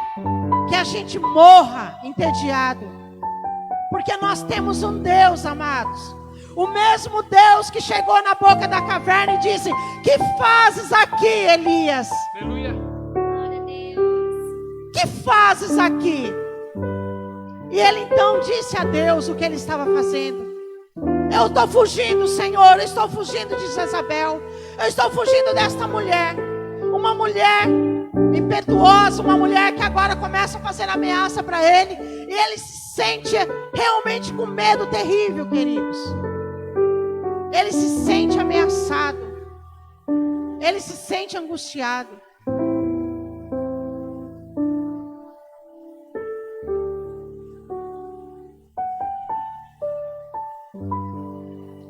S4: que a gente morra entediado. Porque nós temos um Deus, amados, o mesmo Deus que chegou na boca da caverna e disse: que fazes aqui, Elias?
S3: Aleluia.
S2: Glória a Deus.
S4: Que fazes aqui? E ele então disse a Deus o que ele estava fazendo. Eu estou fugindo, Senhor, eu estou fugindo de Jezabel, eu estou fugindo desta mulher, uma mulher impetuosa, uma mulher que agora começa a fazer ameaça para ele, e ele se sente realmente com medo terrível, queridos. Ele se sente ameaçado, ele se sente angustiado.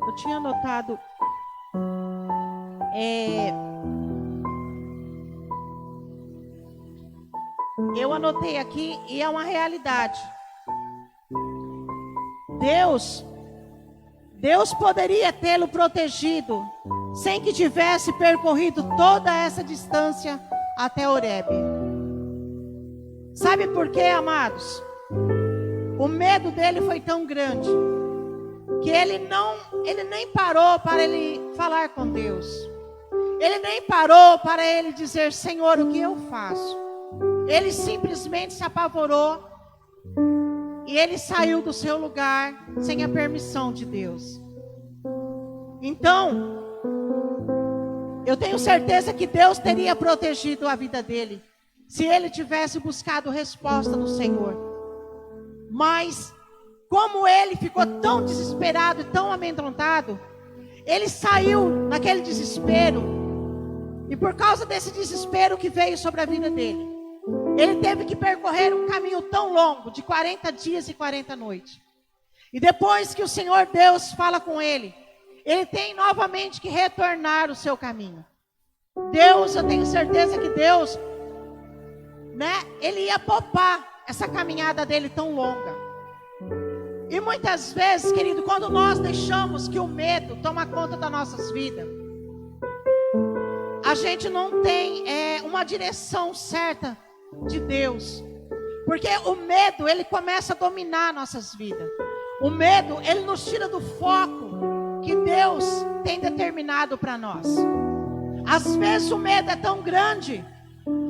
S4: Eu tinha anotado eu anotei aqui e é uma realidade. Deus, Deus poderia tê-lo protegido sem que tivesse percorrido toda essa distância até Horebe. Sabe por quê, amados? O medo dele foi tão grande que ele nem parou para ele falar com Deus. Ele nem parou para ele dizer: Senhor, o que eu faço? Ele simplesmente se apavorou e ele saiu do seu lugar sem a permissão de Deus. Então, eu tenho certeza que Deus teria protegido a vida dele se ele tivesse buscado resposta do Senhor. Mas, como ele ficou tão desesperado e tão amedrontado, ele saiu naquele desespero. E por causa desse desespero que veio sobre a vida dele, ele teve que percorrer um caminho tão longo, de 40 dias e 40 noites. E depois que o Senhor Deus fala com ele, ele tem novamente que retornar o seu caminho. Deus, eu tenho certeza que Deus, ele ia poupar essa caminhada dele tão longa. E muitas vezes, querido, quando nós deixamos que o medo toma conta das nossas vidas, a gente não tem uma direção certa de Deus. Porque o medo, ele começa a dominar nossas vidas. O medo, ele nos tira do foco que Deus tem determinado para nós. Às vezes o medo é tão grande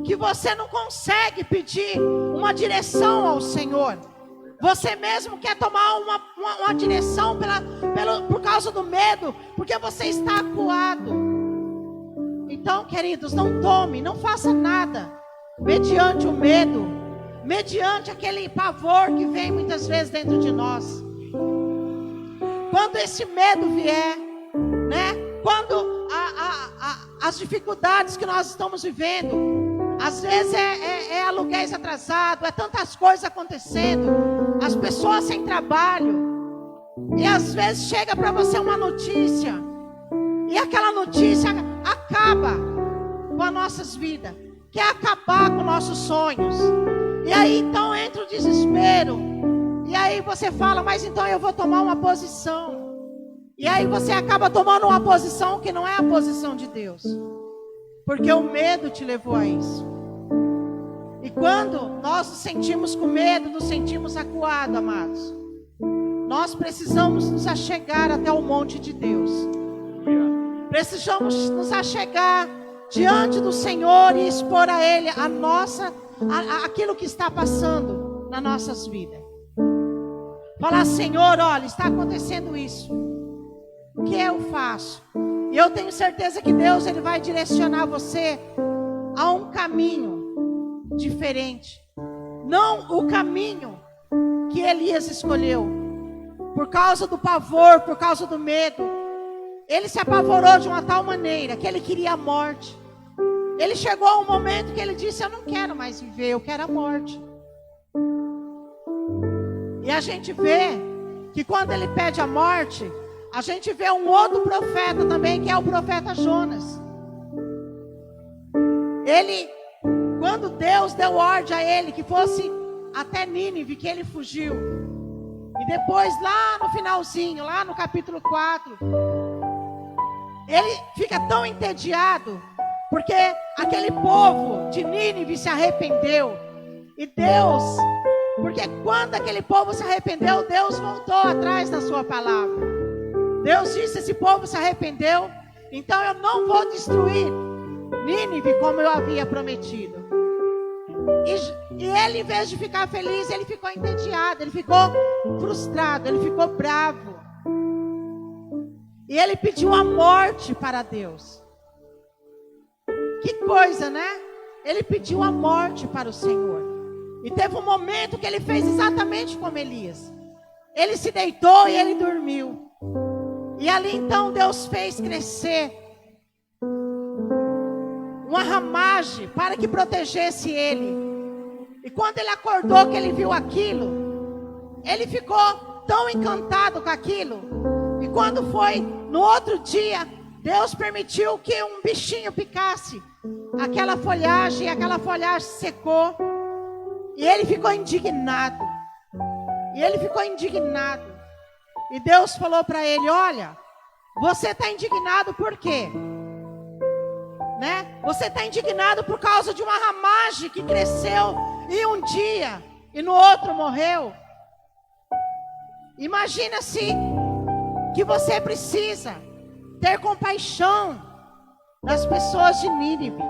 S4: que você não consegue pedir uma direção ao Senhor. Você mesmo quer tomar uma direção por causa do medo, porque você está acuado. Então, queridos, não faça nada mediante o medo, mediante aquele pavor que vem muitas vezes dentro de nós. Quando esse medo vier, quando as dificuldades que nós estamos vivendo, às vezes é aluguéis atrasados, é tantas coisas acontecendo, as pessoas sem trabalho, e às vezes chega para você uma notícia, e aquela notícia acaba com as nossas vidas, quer acabar com nossos sonhos, e aí então entra o desespero, e aí você fala: mas então eu vou tomar uma posição. E aí você acaba tomando uma posição que não é a posição de Deus. Porque o medo te levou a isso. E quando nós nos sentimos com medo, nos sentimos acuados, amados, nós precisamos nos achegar até o monte de Deus. Precisamos nos achegar diante do Senhor e expor a Ele aquilo que está passando nas nossas vidas. Falar: Senhor, olha, está acontecendo isso. O que eu faço? E eu tenho certeza que Deus, Ele vai direcionar você a um caminho diferente. Não o caminho que Elias escolheu. Por causa do pavor, por causa do medo. Ele se apavorou de uma tal maneira que ele queria a morte. Ele chegou a um momento que ele disse: eu não quero mais viver, eu quero a morte. E a gente vê que quando ele pede a morte, a gente vê um outro profeta também, que é o profeta Jonas. Ele, quando Deus deu ordem a ele que fosse até Nínive, que ele fugiu. E depois lá no finalzinho, lá no capítulo 4, ele fica tão entediado, porque aquele povo de Nínive se arrependeu. E Deus, porque quando aquele povo se arrependeu, Deus voltou atrás da sua palavra. Deus disse: esse povo se arrependeu, então eu não vou destruir Nínive como eu havia prometido. E ele, em vez de ficar feliz, ele ficou entediado, ele ficou frustrado, ele ficou bravo. E ele pediu a morte para Deus. Que coisa, né? Ele pediu a morte para o Senhor. E teve um momento que ele fez exatamente como Elias. Ele se deitou e ele dormiu. E ali então Deus fez crescer uma ramagem para que protegesse ele. E quando ele acordou, que ele viu aquilo, ele ficou tão encantado com aquilo. E quando foi no outro dia, Deus permitiu que um bichinho picasse aquela folhagem secou. E ele ficou indignado. E Deus falou para ele: olha, você está indignado por quê? Né? Você está indignado por causa de uma ramagem que cresceu em um dia e no outro morreu. Imagina-se que você precisa ter compaixão das pessoas de Nínive.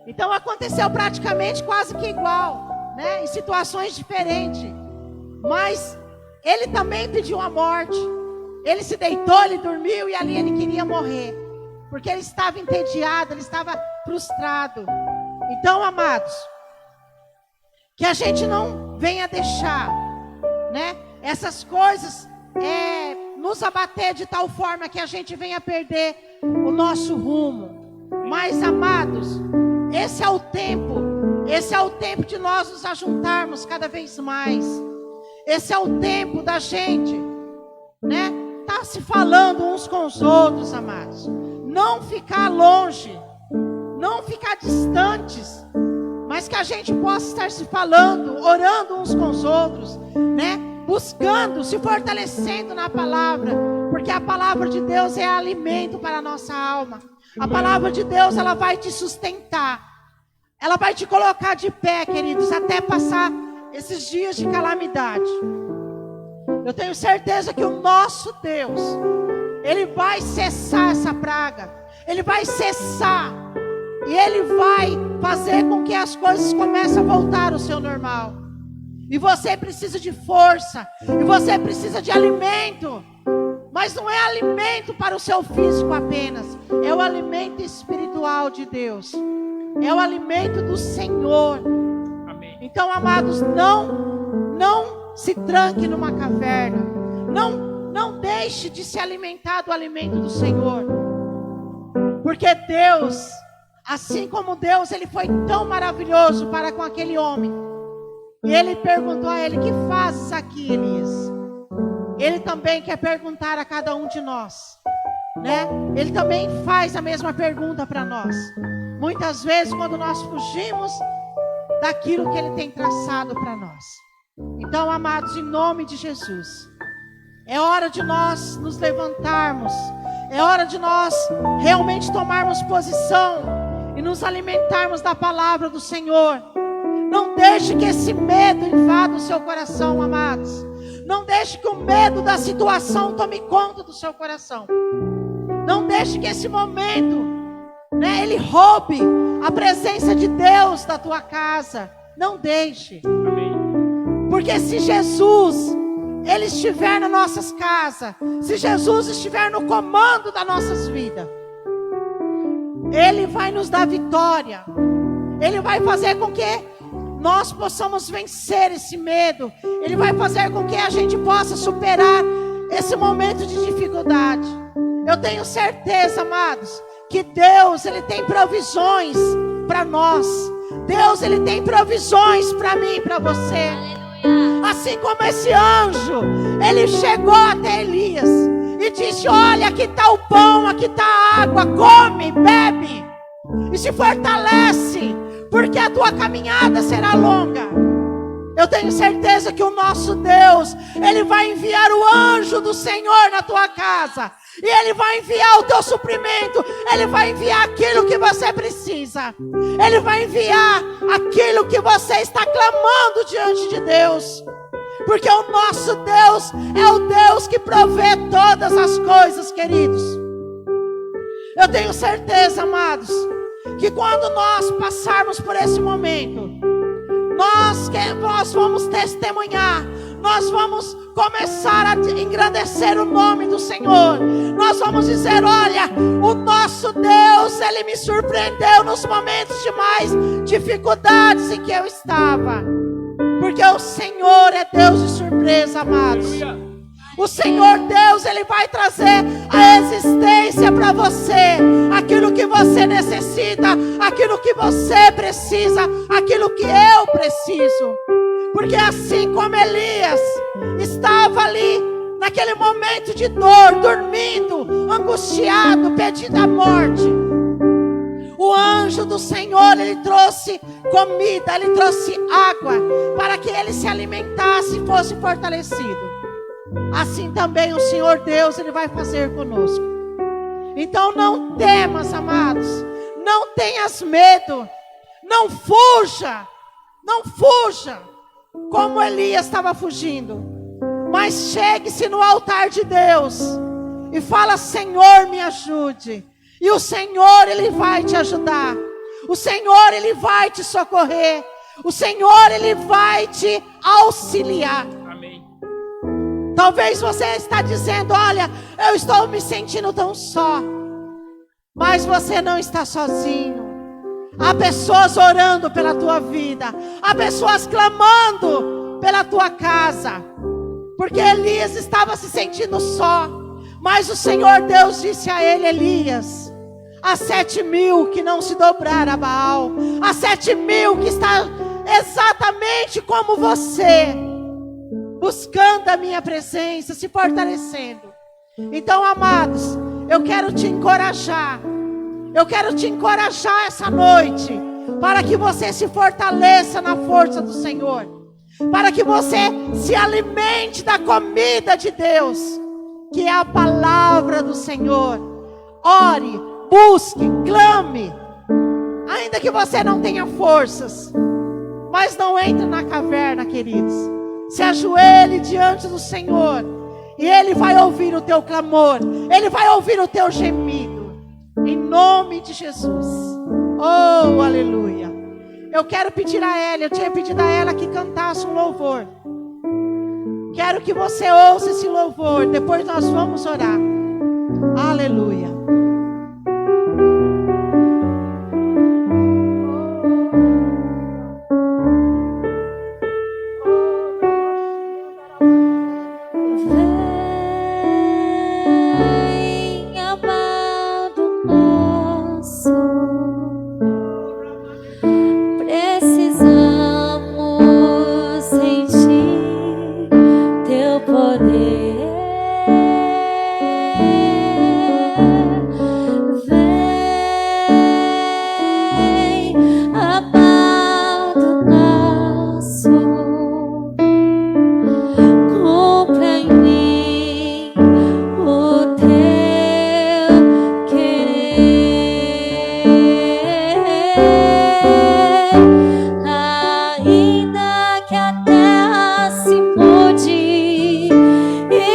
S4: Então aconteceu praticamente quase que igual, né? Em situações diferentes. Mas ele também pediu a morte. Ele se deitou, ele dormiu e ali ele queria morrer. Porque ele estava entediado, ele estava frustrado. Então, amados, que a gente não venha deixar, né, essas coisas nos abater de tal forma que a gente venha perder o nosso rumo. Mas, amados, esse é o tempo de nós nos ajuntarmos cada vez mais. Esse é o tempo da gente, né, tá se falando uns com os outros, amados. Não ficar longe, não ficar distantes, mas que a gente possa estar se falando, orando uns com os outros, né? Buscando, se fortalecendo na palavra, porque a palavra de Deus é alimento para a nossa alma. A palavra de Deus, ela vai te sustentar, ela vai te colocar de pé, queridos, até passar esses dias de calamidade. Eu tenho certeza que o nosso Deus, Ele vai cessar essa praga. Ele vai cessar. E Ele vai fazer com que as coisas comecem a voltar ao seu normal. E você precisa de força. E você precisa de alimento. Mas não é alimento para o seu físico apenas. É o alimento espiritual de Deus. É o alimento do Senhor.
S3: Amém.
S4: Então, amados, não se tranque numa caverna. Não deixe de se alimentar do alimento do Senhor. Porque Deus, assim como Deus, Ele foi tão maravilhoso para com aquele homem. E Ele perguntou a ele: que fazes aqui, Elias? Ele também quer perguntar a cada um de nós, né? Ele também faz a mesma pergunta para nós. Muitas vezes quando nós fugimos daquilo que Ele tem traçado para nós. Então, amados, em nome de Jesus, é hora de nós nos levantarmos. É hora de nós realmente tomarmos posição e nos alimentarmos da palavra do Senhor. Não deixe que esse medo invada o seu coração, amados. Não deixe que o medo da situação tome conta do seu coração. Não deixe que esse momento, né, ele roube a presença de Deus da tua casa. Não deixe.
S3: Amém.
S4: Porque se Jesus, Ele estiver nas nossas casas, se Jesus estiver no comando das nossas vidas, Ele vai nos dar vitória. Ele vai fazer com que nós possamos vencer esse medo. Ele vai fazer com que a gente possa superar esse momento de dificuldade. Eu tenho certeza, amados, que Deus, Ele tem provisões para nós. Deus, Ele tem provisões para mim e para você. Assim como esse anjo, ele chegou até Elias e disse: olha, aqui está o pão, aqui está a água, come, bebe e se fortalece, porque a tua caminhada será longa. Eu tenho certeza que o nosso Deus, Ele vai enviar o anjo do Senhor na tua casa. E Ele vai enviar o teu suprimento. Ele vai enviar aquilo que você precisa. Ele vai enviar aquilo que você está clamando diante de Deus. Porque o nosso Deus é o Deus que provê todas as coisas, queridos. Eu tenho certeza, amados, que quando nós passarmos por esse momento, nós vamos testemunhar, nós vamos começar a engrandecer o nome do Senhor. Nós vamos dizer: olha, o nosso Deus, Ele me surpreendeu nos momentos de mais dificuldades em que eu estava. Porque o Senhor é Deus de surpresa, amados.
S3: Aleluia.
S4: O Senhor Deus, Ele vai trazer a existência para você aquilo que você necessita, aquilo que você precisa, aquilo que eu preciso. Porque assim como Elias estava ali, naquele momento de dor, dormindo, angustiado, pedindo a morte, o anjo do Senhor, ele trouxe comida, ele trouxe água, para que ele se alimentasse e fosse fortalecido. assim também o Senhor Deus, Ele vai fazer conosco. Então não temas, amados, não tenhas medo, não fuja, como Elias estava fugindo, mas chegue-se no altar de Deus e fala: Senhor, me ajude. E o Senhor, Ele vai te ajudar. O Senhor, Ele vai te socorrer. O Senhor, Ele vai te auxiliar.
S3: Amém.
S4: Talvez você está dizendo: olha, eu estou me sentindo tão só. Mas você não está sozinho. Há pessoas orando pela tua vida. Há pessoas clamando pela tua casa. Porque Elias estava se sentindo só. Mas o Senhor Deus disse a ele: Elias, há 7.000 que não se dobraram a Baal. Há 7.000 que está exatamente como você, buscando a minha presença, se fortalecendo. Então, amados, eu quero te encorajar. Eu quero te encorajar essa noite, para que você se fortaleça na força do Senhor, para que você se alimente da comida de Deus, que é a palavra do Senhor. Ore, busque, clame, ainda que você não tenha forças, mas não entre na caverna, queridos. Se ajoelhe diante do Senhor, e Ele vai ouvir o teu clamor, Ele vai ouvir o teu gemido, em nome de Jesus. Oh, aleluia. Eu quero pedir a ela, eu tinha pedido a ela que cantasse um louvor. Quero que você ouça esse louvor, depois nós vamos orar. Aleluia.
S2: Vem, amado nosso, precisamos sentir teu poder. Vem, amado nosso, cumpra em mim o teu querer. Ainda que a terra se mude e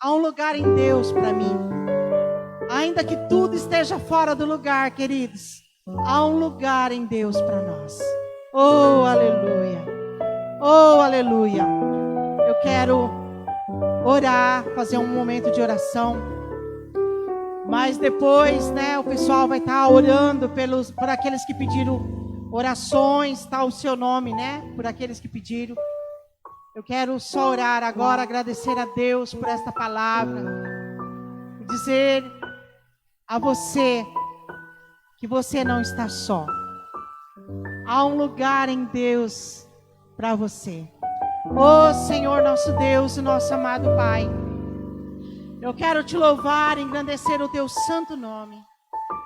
S4: Há um lugar em Deus para mim. Ainda que tudo esteja fora do lugar, queridos, há um lugar em Deus para nós. Oh, aleluia. Oh, aleluia. Eu quero orar, fazer um momento de oração. Mas depois, né, o pessoal vai estar orando por aqueles que pediram orações, está o seu nome, né? Por aqueles que pediram. Eu quero só orar agora, agradecer a Deus por esta palavra. E dizer a você que você não está só. Há um lugar em Deus para você. Oh Senhor, nosso Deus e nosso amado Pai, eu quero te louvar e engrandecer o teu santo nome.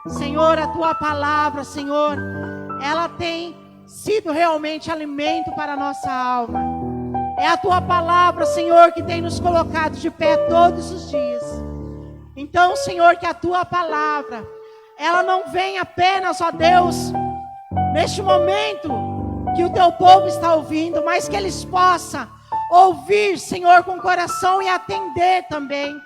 S4: Senhor, a tua palavra, Senhor, ela tem sido realmente alimento para a nossa alma. É a tua palavra, Senhor, que tem nos colocado de pé todos os dias. Então, Senhor, que a tua palavra, ela não vem apenas, ó Deus, neste momento que o teu povo está ouvindo, mas que eles possam ouvir, Senhor, com o coração e atender também.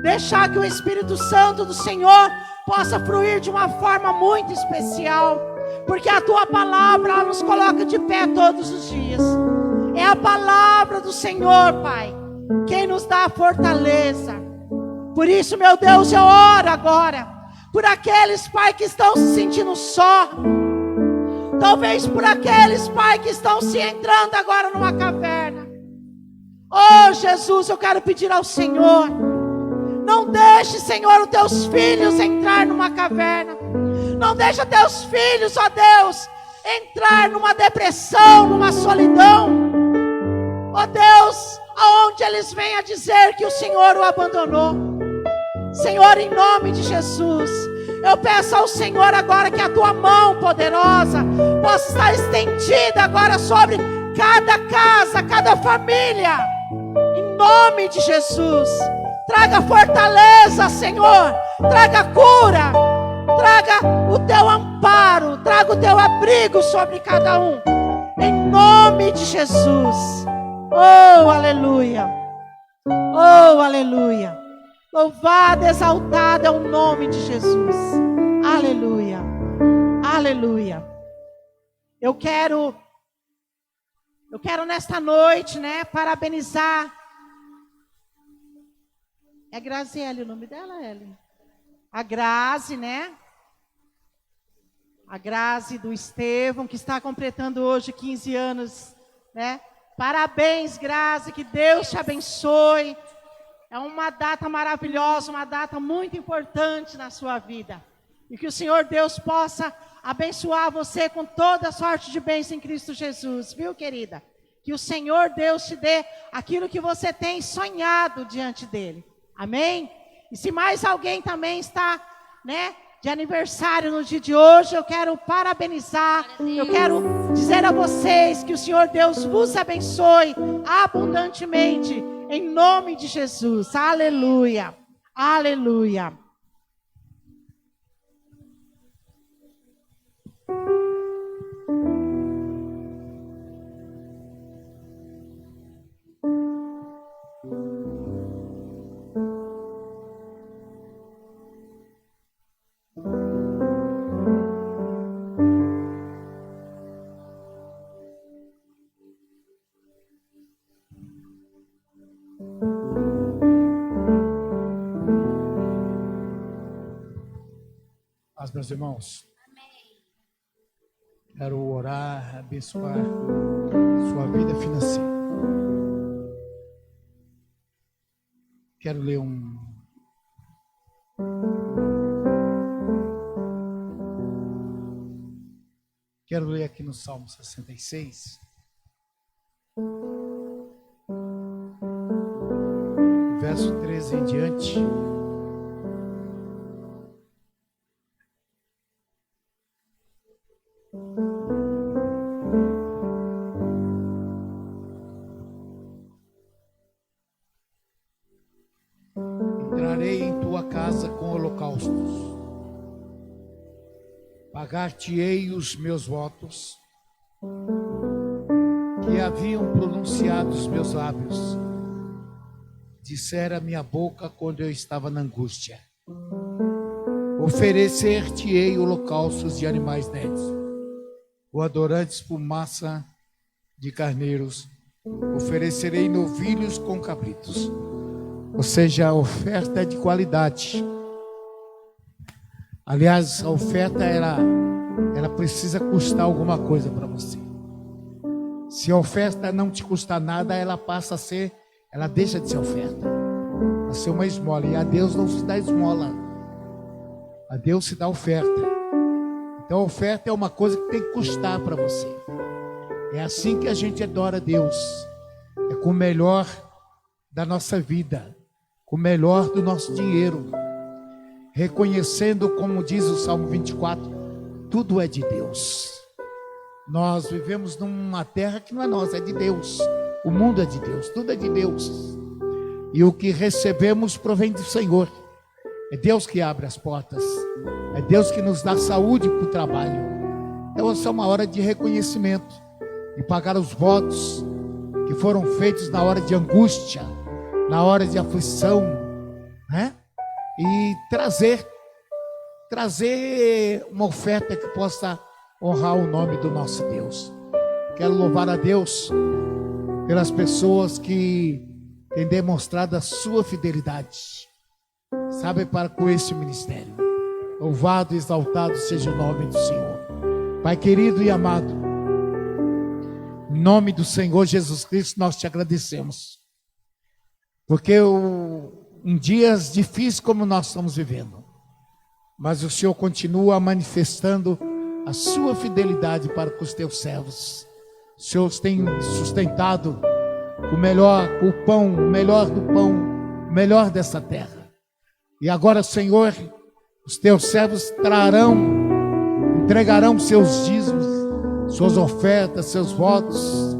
S4: Deixar que o Espírito Santo do Senhor possa fluir de uma forma muito especial, porque a tua palavra ela nos coloca de pé todos os dias. É a palavra do Senhor, Pai, quem nos dá a fortaleza. Por isso, meu Deus, eu oro agora por aqueles, Pai, que estão se sentindo só. Talvez por aqueles, Pai, que estão se entrando agora numa caverna. Oh, Jesus, eu quero pedir ao Senhor, não deixe, Senhor, os teus filhos entrar numa caverna. Não deixe teus filhos, ó Deus, entrar numa depressão, numa solidão. Ó Deus, aonde eles venham a dizer que o Senhor o abandonou. Senhor, em nome de Jesus, eu peço ao Senhor agora que a tua mão poderosa possa estar estendida agora sobre cada casa, cada família. Em nome de Jesus, traga fortaleza, Senhor, traga cura, traga o teu amparo, traga o teu abrigo sobre cada um. Em nome de Jesus. Oh, aleluia. Oh, aleluia. Louvado, exaltado é o nome de Jesus. Aleluia. Aleluia. Eu quero nesta noite, né, parabenizar. É Graziele o nome dela, Ellen? A Grazi, né? A Grazi do Estevão, que está completando hoje 15 anos, né? Parabéns, Grazi, que Deus te abençoe. É uma data maravilhosa, uma data muito importante na sua vida. E que o Senhor Deus possa abençoar você com toda sorte de bênção em Cristo Jesus, viu, querida? Que o Senhor Deus te dê aquilo que você tem sonhado diante dele. Amém? E se mais alguém também está, né, de aniversário no dia de hoje, eu quero parabenizar, eu quero dizer a vocês que o Senhor Deus vos abençoe abundantemente, em nome de Jesus. Aleluia, aleluia.
S5: Meus irmãos, quero orar, abençoar sua vida financeira. Quero ler Quero ler aqui no Salmo 66, verso 13 em diante. Entrarei em tua casa com holocaustos, pagar-te-ei os meus votos, que haviam pronunciado os meus lábios. dissera a minha boca quando eu estava na angústia. Oferecer-te-ei holocaustos de animais netos, ou adorantes fumaça de carneiros, oferecerei novilhos com cabritos. Ou seja, a oferta é de qualidade. Aliás, a oferta ela precisa custar alguma coisa para você. Se a oferta não te custar nada, ela deixa de ser oferta, a ser uma esmola. E a Deus não se dá esmola, a Deus se dá oferta. Então a oferta é uma coisa que tem que custar para você. É assim que a gente adora a Deus, é com o melhor da nossa vida, com o melhor do nosso dinheiro, reconhecendo, como diz o Salmo 24, tudo é de Deus. Nós vivemos numa terra que não é nossa, é de Deus. O mundo é de Deus, tudo é de Deus. E o que recebemos provém do Senhor. É Deus que abre as portas, é Deus que nos dá saúde para o trabalho. Então essa é uma hora de reconhecimento, de pagar os votos que foram feitos na hora de angústia, na hora de aflição, né? E trazer uma oferta que possa honrar o nome do nosso Deus. Quero louvar a Deus pelas pessoas que têm demonstrado a sua fidelidade, sabe, para com este ministério. Louvado e exaltado seja o nome do Senhor. Pai querido e amado, em nome do Senhor Jesus Cristo, nós te agradecemos, porque em dias difíceis como nós estamos vivendo, mas o Senhor continua manifestando a sua fidelidade para com os teus servos. O Senhor tem sustentado o melhor, o pão, o melhor do pão, o melhor dessa terra. E agora, Senhor, os teus servos entregarão seus dízimos, suas ofertas, seus votos,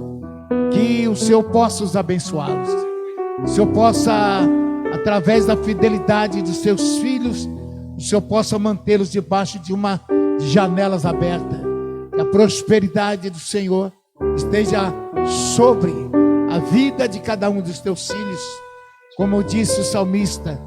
S5: que o Senhor possa os abençoá-los. O Senhor possa, através da fidelidade dos seus filhos, o Senhor possa mantê-los debaixo de janelas abertas. Que a prosperidade do Senhor esteja sobre a vida de cada um dos teus filhos. Como disse o salmista,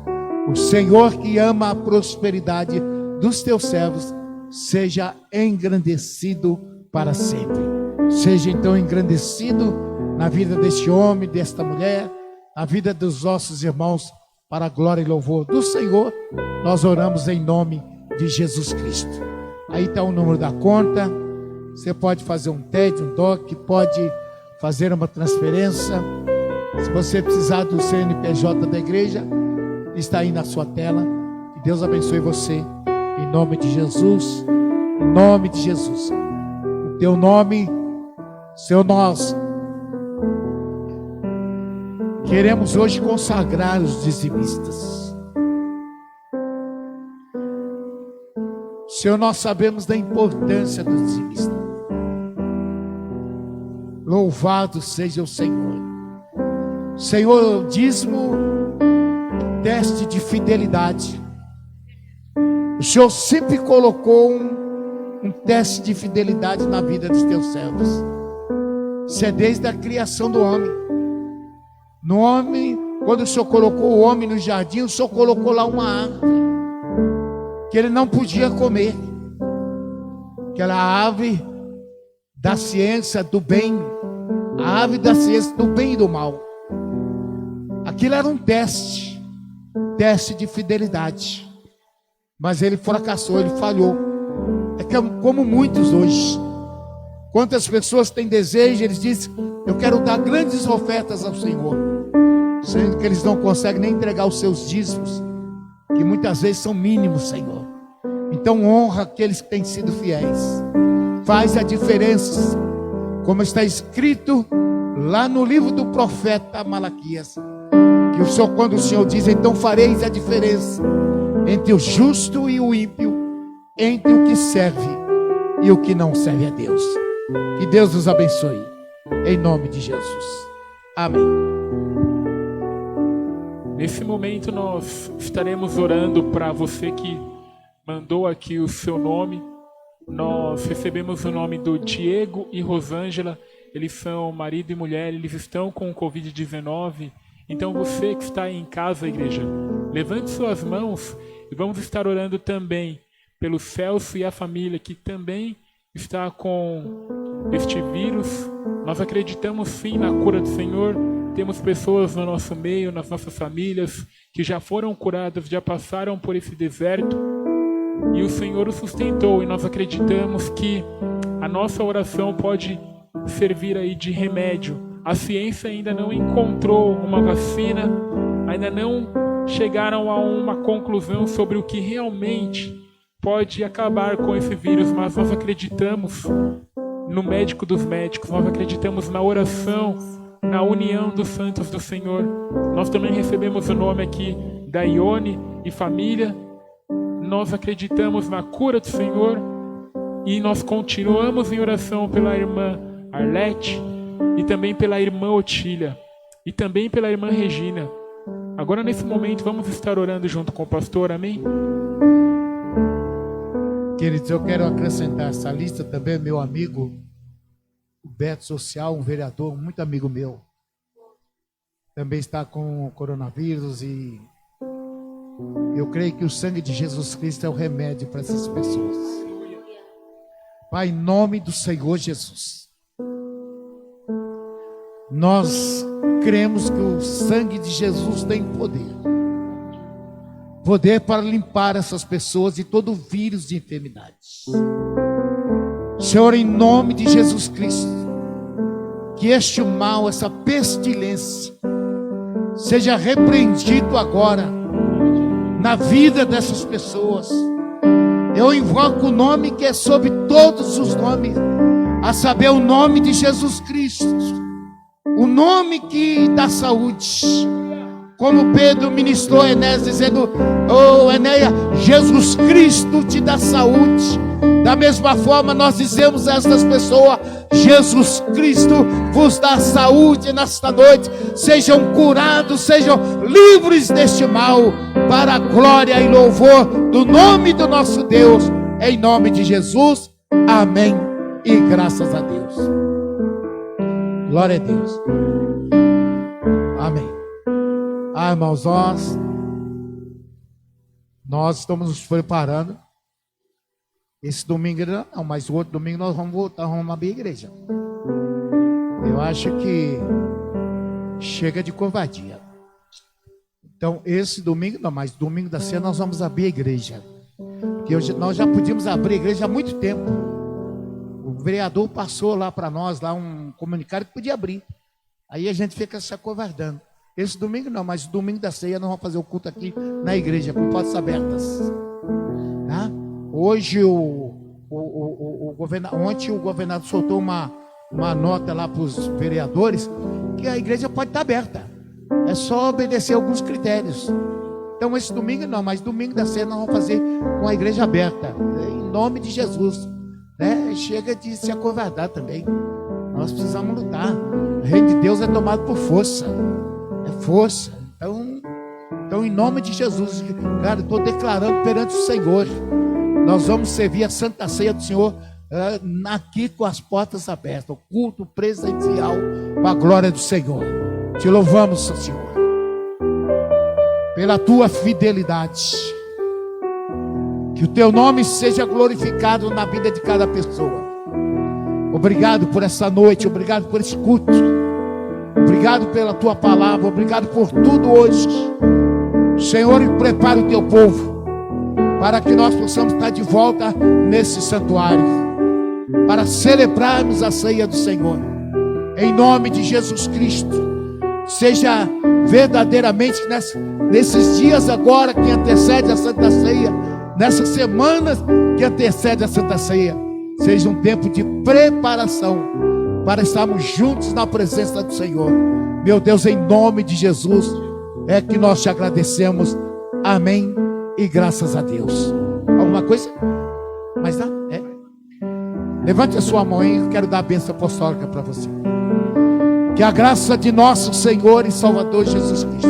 S5: o Senhor que ama a prosperidade dos teus servos, seja engrandecido para sempre. Seja então engrandecido na vida deste homem, desta mulher, na vida dos nossos irmãos, para a glória e louvor do Senhor. Nós oramos em nome de Jesus Cristo. Aí está o número da conta. Você pode fazer um TED, um DOC, pode fazer uma transferência. Se você precisar do CNPJ da igreja, está aí na sua tela. Que Deus abençoe você, em nome de Jesus. Em nome de Jesus. O teu nome, Senhor, nós queremos hoje consagrar os dizimistas. Senhor, nós sabemos da importância do dizimista. Louvado seja o Senhor. Senhor, o dízimo, teste de fidelidade. O Senhor sempre colocou um teste de fidelidade na vida dos teus servos. Isso é desde a criação do homem. No homem, quando o Senhor colocou o homem no jardim, o Senhor colocou lá uma árvore que ele não podia comer. Aquela ave da ciência do bem, a ave da ciência do bem e do mal. Aquilo era um teste de fidelidade. Mas ele fracassou, ele falhou. É como muitos hoje. Quantas pessoas têm desejo, eles dizem: eu quero dar grandes ofertas ao Senhor, sendo que eles não conseguem nem entregar os seus dízimos, que muitas vezes são mínimos, Senhor. Então honra aqueles que têm sido fiéis. Faz a diferença, como está escrito lá no livro do profeta Malaquias, que o Senhor, quando o Senhor diz: então fareis a diferença entre o justo e o ímpio, entre o que serve e o que não serve a Deus. Que Deus nos abençoe, em nome de Jesus. Amém.
S3: Nesse momento nós estaremos orando para você que mandou aqui o seu nome. Nós recebemos o nome do Diego e Rosângela. Eles são marido e mulher, eles estão com o Covid-19 Então você que está aí em casa, igreja, levante suas mãos e vamos estar orando também pelo Celso e a família que também está com este vírus. Nós acreditamos sim na cura do Senhor. Temos pessoas no nosso meio, nas nossas famílias, que já foram curadas, já passaram por esse deserto e o Senhor o sustentou, e nós acreditamos que a nossa oração pode servir aí de remédio. A ciência ainda não encontrou uma vacina, ainda não chegaram a uma conclusão sobre o que realmente pode acabar com esse vírus, mas nós acreditamos no médico dos médicos, nós acreditamos na oração, na união dos santos do Senhor. Nós também recebemos o nome aqui da Ione e família. Nós acreditamos na cura do Senhor e nós continuamos em oração pela irmã Arlete e também pela irmã Otília e também pela irmã Regina. Agora nesse momento vamos estar orando junto com o pastor, amém?
S5: Queridos, eu quero acrescentar essa lista também, meu amigo, o Beto Social, um vereador, muito amigo meu. Também está com o coronavírus e eu creio que o sangue de Jesus Cristo é o remédio para essas pessoas. Pai, em nome do Senhor Jesus, nós cremos que o sangue de Jesus tem poder. Poder para limpar essas pessoas de todo vírus de enfermidades. Senhor, em nome de Jesus Cristo, que este mal, essa pestilência, seja repreendido agora na vida dessas pessoas. Eu invoco o nome que é sobre todos os nomes, a saber, o nome de Jesus Cristo, o nome que dá saúde. Como Pedro ministrou a Enéas, dizendo: oh Enéas, Jesus Cristo te dá saúde. Da mesma forma nós dizemos a estas pessoas: Jesus Cristo vos dá saúde nesta noite. Sejam curados, sejam livres deste mal, para a glória e louvor do nome do nosso Deus, em nome de Jesus, amém e graças a Deus. Glória a Deus, amém. Irmãos, nós estamos nos preparando. Esse domingo não, mas o outro domingo nós vamos voltar, vamos abrir a igreja. Eu acho que chega de covardia. Então, esse domingo não, mas domingo da ceia nós vamos abrir a igreja. Porque nós já podíamos abrir a igreja há muito tempo. O vereador passou lá para nós, lá um comunicado que podia abrir. Aí a gente fica se acovardando. Esse domingo não, mas domingo da ceia nós vamos fazer o culto aqui na igreja, com portas abertas. Tá? Hoje ontem o governador soltou uma nota lá para os vereadores que a igreja pode estar aberta. É só obedecer alguns critérios. Então esse domingo não, mas domingo da ceia nós vamos fazer com a igreja aberta. Em nome de Jesus. Né? Chega de se acovardar também. Nós precisamos lutar. O reino de Deus é tomado por força. É força. Então em nome de Jesus, cara, estou declarando perante o Senhor, nós vamos servir a Santa Ceia do Senhor aqui com as portas abertas, o culto presencial para a glória do Senhor. Te louvamos, Senhor, pela tua fidelidade. Que o teu nome seja glorificado na vida de cada pessoa. Obrigado por essa noite, obrigado por esse culto. Obrigado pela tua palavra, obrigado por tudo hoje. Senhor, prepara o teu povo para que nós possamos estar de volta nesse santuário, para celebrarmos a ceia do Senhor. Em nome de Jesus Cristo, seja verdadeiramente nesses dias agora que antecede a Santa Ceia, nessas semanas que antecede a Santa Ceia, seja um tempo de preparação para estarmos juntos na presença do Senhor. Meu Deus, em nome de Jesus, é que nós te agradecemos. Amém e graças a Deus. Alguma coisa? Mas dá? É? Levante a sua mão aí, eu quero dar a bênção apostólica para você. Que a graça de nosso Senhor e Salvador Jesus Cristo,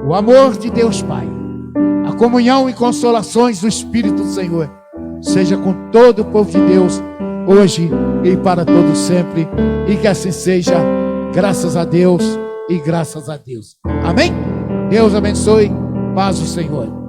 S5: o amor de Deus Pai, a comunhão e consolações do Espírito do Senhor, seja com todo o povo de Deus, hoje e para todo sempre, e que assim seja, graças a Deus. e graças a Deus. Amém? Deus abençoe. Paz do Senhor.